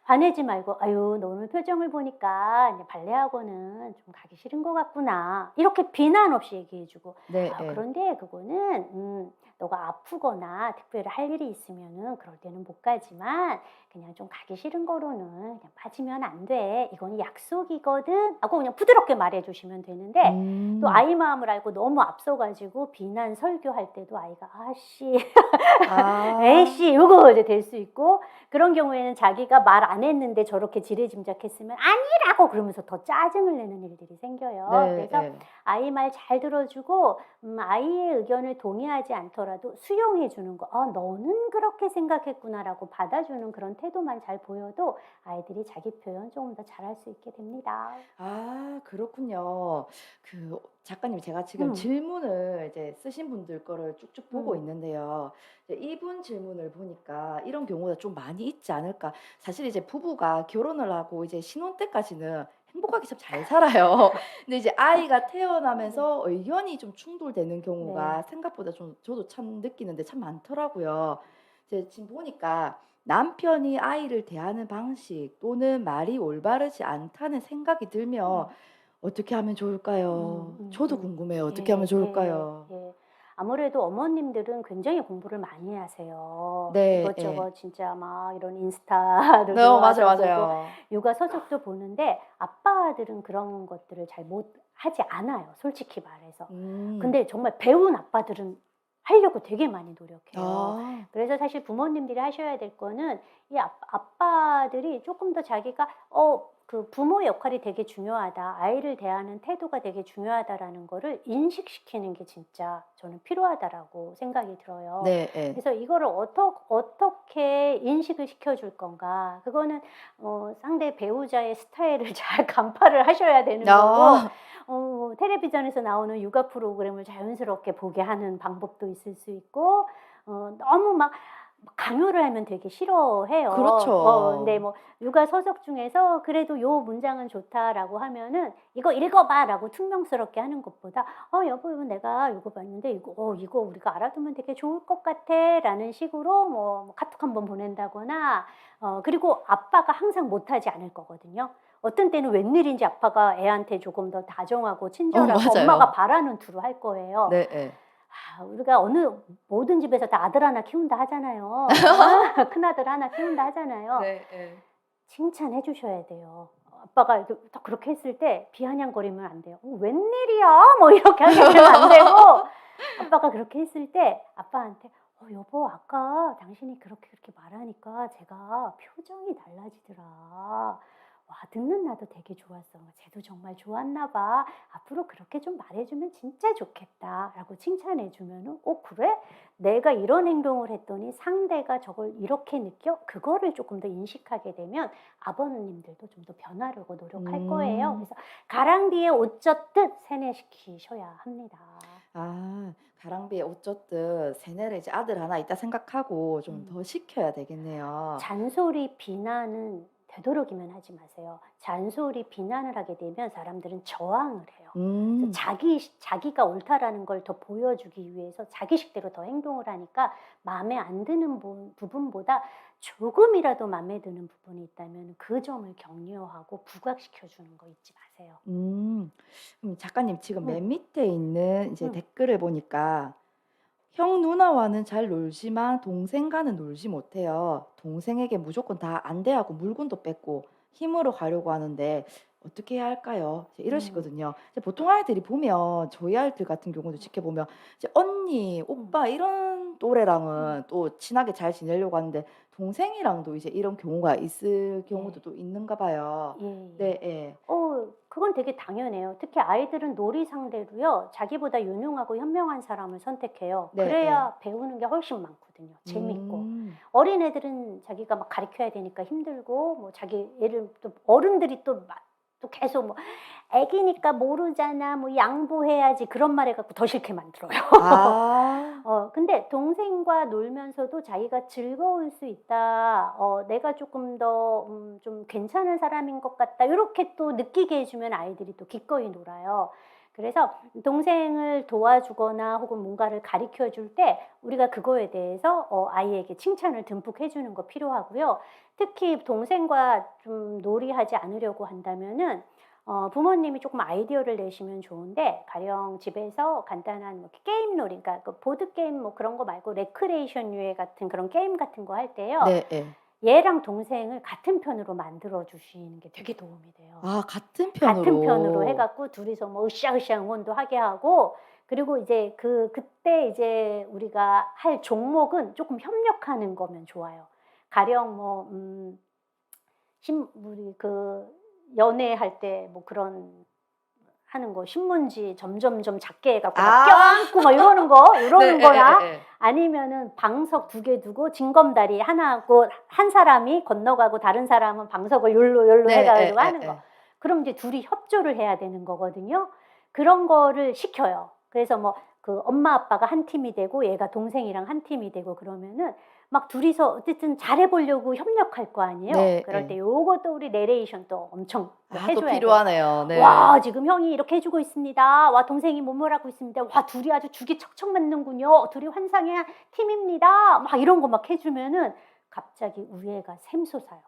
화내지 말고 "아유 너 오늘 표정을 보니까 이제 발레 학원은 좀 가기 싫은 것 같구나." 이렇게 비난 없이 얘기해 주고 네, 예. 그런데 그거는 너가 아프거나 특별히 할 일이 있으면은 그럴 때는 못 가지만 그냥 좀 가기 싫은 거로는 그냥 빠지면 안 돼. 이건 약속이거든." 하고 그냥 부드럽게 말해 주시면 되는데 또 아이 마음을 알고 너무 앞서 가지고 비난 설교할 때도 아이가 "아씨." 아. "에이씨." 요거 이제 될 수 있고 그런 경우에는 자기가 말 안 했는데 저렇게 지레짐작했으면 "아니라고." 그러면서 더 짜증을 내는 일들이 생겨요. 네, 그래서 예. 아이 말 잘 들어주고 아이의 의견을 동의하지 않더라도 수용해 주는 거. '아 너는 그렇게 생각했구나.'라고 받아주는 그런 태도만 잘 보여도 아이들이 자기 표현 조금 더 잘할 수 있게 됩니다. 아, 그렇군요. 그 작가님, 제가 지금 음. 질문을 이제 쓰신 분들 거를 쭉쭉 보고 음. 있는데요. 이제 이분 질문을 보니까 이런 경우가 좀 많이 있지 않을까. 사실 이제 부부가 결혼을 하고 이제 신혼 때까지는 행복하게 참 잘 살아요. 근데 이제 아이가 태어나면서 의견이 좀 충돌되는 경우가 네. 생각보다 좀 저도 참 느끼는데 참 많더라고요. 이제 지금 보니까 남편이 아이를 대하는 방식 또는 말이 올바르지 않다는 생각이 들면 음. 어떻게 하면 좋을까요? 저도 궁금해요. 어떻게 하면 예. 예. 좋을까요? 예. 아무래도 어머님들은 굉장히 공부를 많이 하세요. 네, 예. 이것저것 진짜 막 이런 인스타도 네, 맞아요, 들어와서 보고 맞아요. 육아 서적도 보는데 아빠들은 그런 것들을 잘 못하지 않아요, 솔직히 말해서. 음. 근데 정말 배운 아빠들은 하려고 되게 많이 노력해요. 아. 그래서 사실 부모님들이 하셔야 될 거는 이 아빠들이 조금 더 자기가 그 부모의 역할이 되게 중요하다. 아이를 대하는 태도가 되게 중요하다라는 거를 인식시키는 게 진짜 저는 필요하다라고 생각이 들어요. 네, 예. 그래서 이거를 어떻게 인식을 시켜줄 건가. 그거는 상대 배우자의 스타일을 잘 간파를 하셔야 되는 거고 아. 텔레비전에서 나오는 육아 프로그램을 자연스럽게 보게 하는 방법도 있을 수 있고 너무 막 강요를 하면 되게 싫어해요. 근데 그렇죠. 뭐 육아 서적 중에서 그래도 "요 문장은 좋다."라고 하면은 "이거 읽어 봐."라고 퉁명스럽게 하는 것보다 여보 이거 내가 읽어 봤는데 이거 우리가 알아두면 되게 좋을 것 같아."라는 식으로 뭐 카톡 한번 보낸다거나 그리고 아빠가 항상 못하지 않을 거거든요. 어떤 때는 웬일인지 아빠가 애한테 조금 더 다정하고 친절하고 엄마가 맞아요. 바라는 투로 할 거예요. 네, 예. 우리가 모든 집에서 다 아들 하나 키운다 하잖아요. 큰아들 하나 키운다 하잖아요. 네, 예. 칭찬해 주셔야 돼요. 아빠가 이렇게 딱 그렇게 했을 때 비아냥거리면 안 돼요. 웬일이야?" 뭐 이렇게 하게 되면 안 되고 아빠가 그렇게 했을 때 아빠한테 여보 아까 당신이 그렇게 말하니까 제가 표정이 달라지더라. 와 듣는 나도 되게 좋았어. 쟤도 정말 좋았나 봐. 앞으로 그렇게 좀 말해 주면 진짜 좋겠다."라고 칭찬해 주면은 그래? 내가 이런 행동을 했더니 상대가 저걸 이렇게 느껴?" 그거를 조금 더 인식하게 되면 아버님들도 좀 더 변하려고 노력할 거예요. 음. 그래서 가랑비에 옷 젖듯 세뇌시키셔야 합니다. 아, 가랑비에 옷 젖듯 세뇌를 이제 아들 하나 있다 생각하고 좀 음. 더 시켜야 되겠네요. 잔소리, 비난은 되도록이면 하지 마세요. 잔소리, 비난을 하게 되면 사람들은 저항을 해요. 그래서 음. 자기가 옳다라는 걸 더 보여주기 위해서 자기식대로 더 행동을 하니까 마음에 안 드는 부분보다 조금이라도 마음에 드는 부분이 있다면 그 점을 격려하고 부각시켜 주는 거 잊지 마세요. 음. 작가님 지금 응, 맨 밑에 있는 이제 응, 댓글을 보니까 형 누나와는 잘 놀지만 동생과는 놀지 못해요. 동생에게 무조건 다 안 돼 하고 물건도 뺏고 힘으로 가려고 하는데 어떻게 해야 할까요? 이제 응, 이러시거든요. 이제 보통 아이들이 보면 저희 아이들 같은 경우도 지켜보면 이제 언니, 응, 오빠 이런 응. 또래랑은 또 친하게 잘 지내려고 하는데 동생이랑도 이제 이런 경우가 있을 경우도 예. 또 있는가 봐요. 예, 예. 네, 예. 그건 되게 당연해요. 특히 아이들은 놀이 상대로요, 자기보다 유능하고 현명한 사람을 선택해요. 네, 예. 그래야 배우는 게 훨씬 많거든요. 재밌고. 음. 어린애들은 자기가 막 가르쳐야 되니까 힘들고, 뭐 자기, 예를 또 어른들이 또 계속 뭐, 애기니까 모르잖아, 뭐 양보해야지, 그런 말 해갖고 더 싫게 만들어요. 아. 근데 동생과 놀면서도 자기가 즐거울 수 있다. 내가 조금 더, 좀 괜찮은 사람인 것 같다. 이렇게 또 느끼게 해주면 아이들이 또 기꺼이 놀아요. 그래서 동생을 도와주거나 혹은 뭔가를 가르쳐 줄 때 우리가 그거에 대해서 아이에게 칭찬을 듬뿍 해주는 거 필요하고요. 특히 동생과 좀 놀이하지 않으려고 한다면은 부모님이 조금 아이디어를 내시면 좋은데, 가령 집에서 간단한 뭐 게임놀이, 그러니까 그 보드게임 뭐 그런 거 말고 레크레이션류의 같은 그런 게임 같은 거 할 때요, 네, 예. 얘랑 동생을 같은 편으로 만들어 주시는 게 되게 도움이 돼요. 아, 같은 같은 편으로 편으로. 해갖고 둘이서 뭐 으쌰으쌰 응원도 하게 하고, 그리고 이제 그때 이제 우리가 할 종목은 조금 협력하는 거면 좋아요. 가령 뭐, 우리 연애할 때 뭐 그런 하는 거, 신문지 점점점 작게 해갖고 막 아. 껴안고 막 이러는 거, 네, 이러는 거나, 예예예예. 아니면은 방석 2개 두고 징검다리 하나 하고 한 사람이 건너가고 다른 사람은 방석을 요로 네, 해가지고 하는 거. 예예예. 그럼 이제 둘이 협조를 해야 되는 거거든요. 그런 거를 시켜요. 그래서 뭐 그 엄마 아빠가 한 팀이 되고 얘가 동생이랑 한 팀이 되고 그러면은 막 둘이서 어쨌든 잘해보려고 협력할 거 아니에요. 네, 그럴 때 예. 요것도 우리 내레이션 또 엄청 또 아, 또 해줘야 돼요. 필요하네요. 네. 와, 지금 형이 이렇게 해주고 있습니다. 와, 동생이 뭐뭐라고 있습니다. 와, 둘이 아주 죽이 척척 맞는군요. 둘이 환상의 팀입니다. 막 이런 거 막 해주면은 갑자기 우애가 샘솟아요.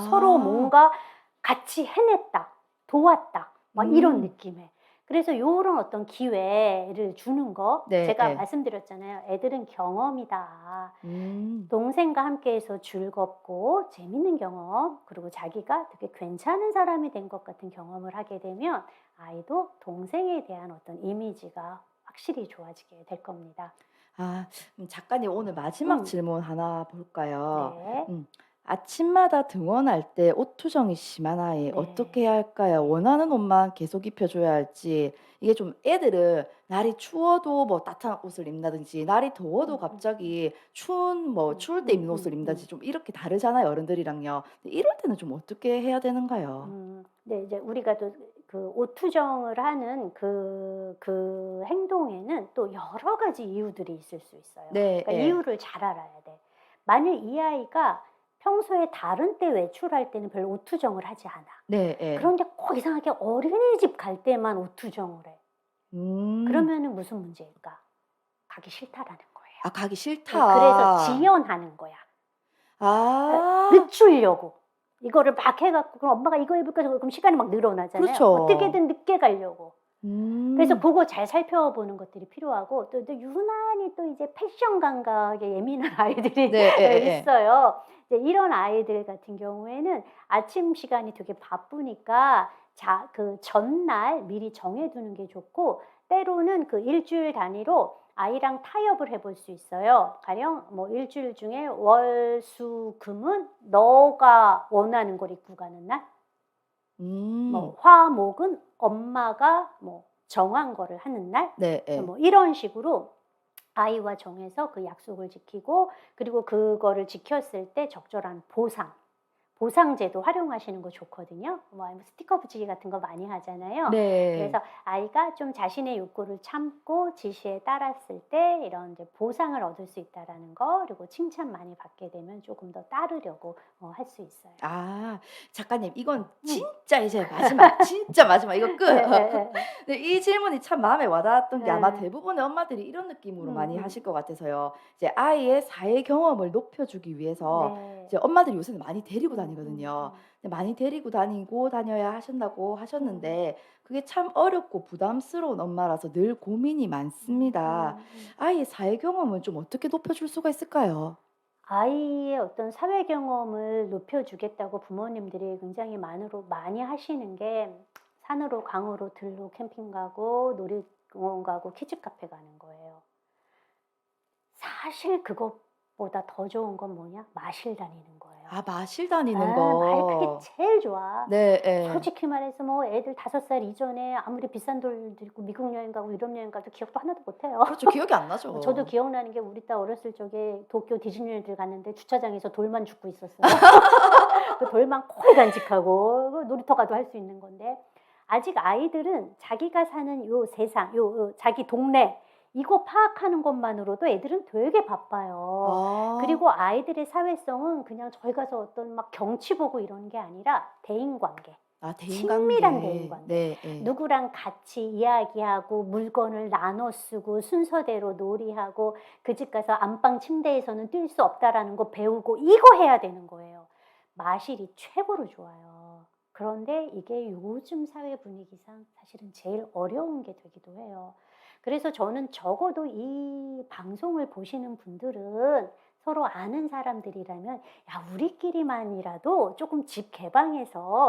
서로 아. 뭔가 같이 해냈다, 도왔다, 막 이런 음. 느낌에. 그래서 요런 어떤 기회를 주는 거, 네, 제가 예. 말씀드렸잖아요. 애들은 경험이다. 음. 동생과 함께해서 즐겁고 재밌는 경험, 그리고 자기가 되게 괜찮은 사람이 된 것 같은 경험을 하게 되면 아이도 동생에 대한 어떤 이미지가 확실히 좋아지게 될 겁니다. 아, 작가님 오늘 마지막 음, 질문 하나 볼까요? 네, 음. 아침마다 등원할 때 옷 투정이 심한 아이 네, 어떻게 해야 할까요? 원하는 옷만 계속 입혀줘야 할지. 이게 좀 애들은 날이 추워도 뭐 따뜻한 옷을 입는다든지 날이 더워도 음, 음, 갑자기 추울 때 입는 옷을 입는다든지 음. 좀 이렇게 다르잖아요, 어른들이랑요. 근데 이럴 때는 좀 어떻게 해야 되는가요? 네, 이제 우리가 또 그 옷 투정을 하는 그 행동에는 또 여러 가지 이유들이 있을 수 있어요. 네, 그러니까 예. 이유를 잘 알아야 돼. 만일 이 아이가 평소에 다른 때 외출할 때는 별로 옷 투정을 하지 않아. 네, 예. 그런데 꼭 이상하게 어린이집 갈 때만 옷 투정을 해. 음. 그러면은 무슨 문제일까? 가기 싫다라는 거예요. 아, 가기 그래서 싫다. 지연하는 거야. 그러니까 아. 늦추려고. 이거를 막 해갖고, 그럼 엄마가 이거 입을까? 그럼 시간이 막 늘어나잖아요. 그렇죠. 어떻게든 늦게 가려고. 그래서 음. 그거 잘 살펴보는 것들이 필요하고, 또 유난히 또 이제 패션 감각에 예민한 아이들이 네, 예예예. 있어요. 이제 이런 아이들 같은 경우에는 아침 시간이 되게 바쁘니까 그 전날 미리 정해두는 게 좋고, 때로는 그 일주일 단위로 아이랑 타협을 해볼 수 있어요. 가령 뭐 일주일 중에 월, 수, 금은 너가 원하는 걸 입고 가는 날, 음. 뭐 화, 목은 엄마가 뭐 정한 거를 하는 날, 네, 예. 뭐 이런 식으로 아이와 정해서 그 약속을 지키고, 그리고 그거를 지켰을 때 적절한 보상, 보상제도 활용하시는 거 좋거든요. 뭐 아니면 스티커 붙이기 같은 거 많이 하잖아요. 네. 그래서 아이가 좀 자신의 욕구를 참고 지시에 따랐을 때 이런 이제 보상을 얻을 수 있다라는 거, 그리고 칭찬 많이 받게 되면 조금 더 따르려고 할 수 있어요. 아 작가님 이건 음. 진짜 이제 마지막 진짜 마지막 이거 끝. 예예예. 네 이 질문이 참 마음에 와 닿았던 게 아마 예. 대부분의 엄마들이 이런 느낌으로 많이 음음. 하실 것 같아서요. 이제 아이의 사회 경험을 높여주기 위해서 네. 이제 엄마들이 요새는 많이 데리고 음 음 다니거든요. 음. 근데 많이 데리고 다니고 다녀야 하신다고 음. 하셨는데 그게 참 어렵고 부담스러운 엄마라서 늘 고민이 많습니다. 음. 아이의 사회 경험을 좀 어떻게 높여줄 수가 있을까요? 아이의 어떤 사회 경험을 높여주겠다고 부모님들이 굉장히 많이 하시는 게 산으로 강으로 들로 캠핑 가고 놀이공원 가고 키즈 카페 가는 거예요. 사실 그것보다 더 좋은 건 뭐냐? 마실 다니는 거예요. 아 마실 다니는 마을 그게 거. 제일 좋아. 네 예. 솔직히 말해서 뭐 애들 5살 이전에 아무리 비싼 돈 들고 미국 여행 가고 유럽 여행 가도 기억도 하나도 못 해요. 그렇죠. 기억이 안 저도 나죠. 기억나는 게 우리 딸 어렸을 적에 도쿄 디즈니랜드 갔는데 주차장에서 돌만 줍고 있었어요. 그 돌만 거의 간직하고 그 놀이터 가도 할 수 있는 건데, 아직 아이들은 자기가 사는 요 세상, 요 자기 동네 이거 파악하는 것만으로도 애들은 되게 바빠요. 아. 그리고 아이들의 사회성은 그냥 저희 가서 어떤 막 경치 보고 이러는 게 아니라 대인관계, 아 친밀한 대인관계. 대인관계. 네 예. 누구랑 같이 이야기하고 물건을 나눠 쓰고 순서대로 놀이하고 그 집 가서 안방 침대에서는 뛸 수 없다라는 거 배우고 이거 해야 되는 거예요. 마실이 최고로 좋아요. 그런데 이게 요즘 사회 분위기상 사실은 제일 어려운 게 되기도 해요. 그래서 저는 적어도 이 방송을 보시는 분들은 서로 아는 사람들이라면 야 우리끼리만이라도 조금 집 개방해서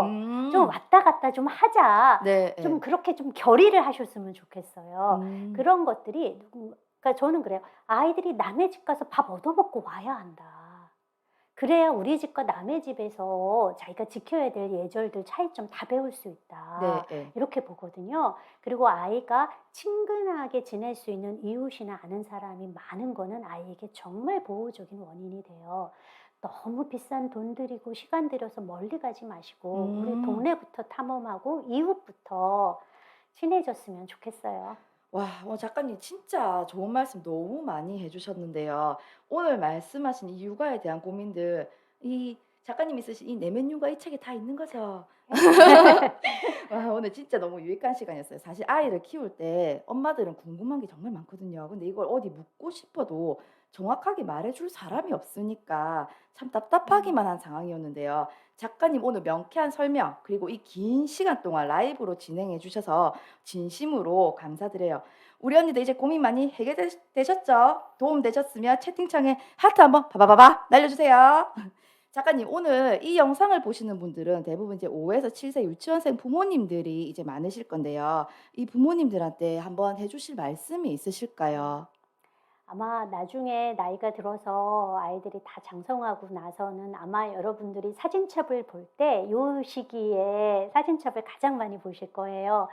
좀 음. 왔다 갔다 좀 하자. 네 좀 예. 그렇게 좀 결의를 하셨으면 좋겠어요. 음. 그런 것들이 그러니까 저는 그래요. 아이들이 남의 집 가서 밥 얻어 먹고 와야 한다. 그래야 우리 집과 남의 집에서 자기가 지켜야 될 예절들 차이점 다 배울 수 네 있다. 예. 이렇게 보거든요. 그리고 아이가 친근하게 지낼 수 있는 이웃이나 아는 사람이 많은 거는 아이에게 정말 보호적인 원인이 돼요. 너무 비싼 돈 들이고 시간 들여서 멀리 가지 마시고 우리 음. 동네부터 탐험하고 이웃부터 친해졌으면 좋겠어요. 와 작가님 진짜 좋은 말씀 너무 많이 해 주셨는데요. 오늘 말씀하신 이 육아에 대한 고민들 이 작가님이 쓰신 이 내면 육아 이 책에 다 있는 거죠. 와 오늘 진짜 너무 유익한 시간이었어요. 사실 아이를 키울 때 엄마들은 궁금한 게 정말 많거든요. 근데 이걸 어디 묻고 싶어도 정확하게 말해 줄 사람이 없으니까 참 음. 답답하기만 한 상황이었는데요. 작가님 오늘 명쾌한 설명 그리고 이 긴 시간 동안 라이브로 진행해 주셔서 진심으로 감사드려요. 우리 언니들 이제 고민 많이 해결되셨죠? 도움 되셨으면 채팅창에 하트 한번 바바바바 날려주세요. 작가님 오늘 이 영상을 보시는 분들은 대부분 이제 5에서 7세 유치원생 부모님들이 이제 많으실 건데요. 이 부모님들한테 한번 해 주실 말씀이 있으실까요? 아마 나중에 나이가 들어서 아이들이 다 장성하고 나서는 아마 여러분들이 사진첩을 볼 때 요 시기에 사진첩을 가장 많이 보실 거예요.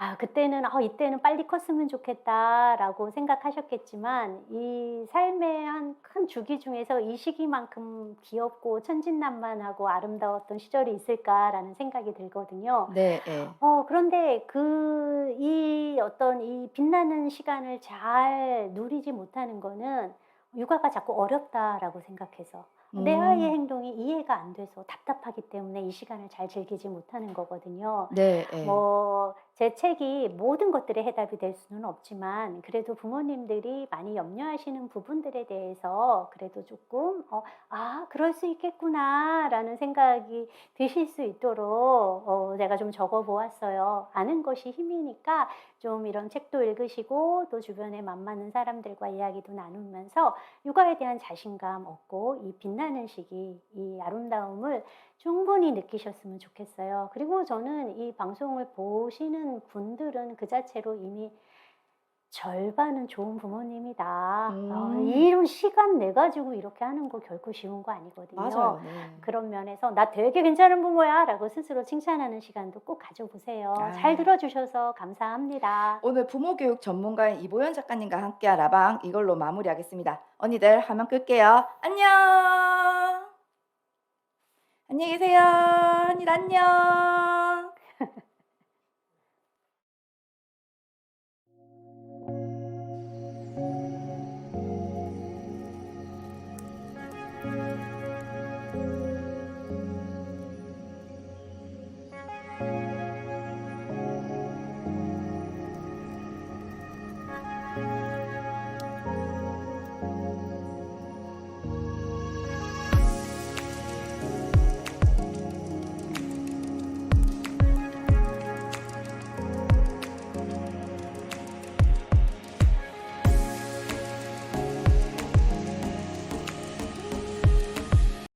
아 그때는 '이때는 빨리 컸으면 좋겠다.'라고 생각하셨겠지만 이 삶의 한 큰 주기 중에서 '이 시기만큼 귀엽고 천진난만하고 아름다웠던 시절이 있을까.'라는 생각이 들거든요. 네 예. 그런데 이 어떤 이 빛나는 시간을 잘 누리지 못하는 거는 '육아가 자꾸 어렵다.'라고 생각해서 내 아이의 음. 행동이 이해가 안 돼서 답답하기 때문에 이 시간을 잘 즐기지 못하는 거거든요. 네 예. 제 책이 모든 것들의 해답이 될 수는 없지만 그래도 부모님들이 많이 염려하시는 부분들에 대해서 그래도 조금 '아 그럴 수 있겠구나.'라는 생각이 드실 수 있도록 제가 좀 적어 보았어요. 아는 것이 힘이니까 좀 이런 책도 읽으시고 또 주변에 맘맞는 사람들과 이야기도 나누면서 육아에 대한 자신감 얻고 이 빛나는 시기, 이 아름다움을 충분히 느끼셨으면 좋겠어요. 그리고 저는 이 방송을 보시는 분들은 그 자체로 이미 '절반은 좋은 부모님이다.' 음. 이런 시간 내 가지고 이렇게 하는 거 결코 쉬운 거 아니거든요. 맞아요. 네. 그런 면에서 '나 되게 괜찮은 부모야.'라고 스스로 칭찬하는 시간도 꼭 가져 보세요. 잘 아. 들어 주셔서 감사합니다. 오늘 부모 교육 전문가인 이보연 작가님과 함께한 라방 이걸로 마무리하겠습니다. 언니들 화면 끌게요. 안녕. 안녕히 계세요. 한일 안녕.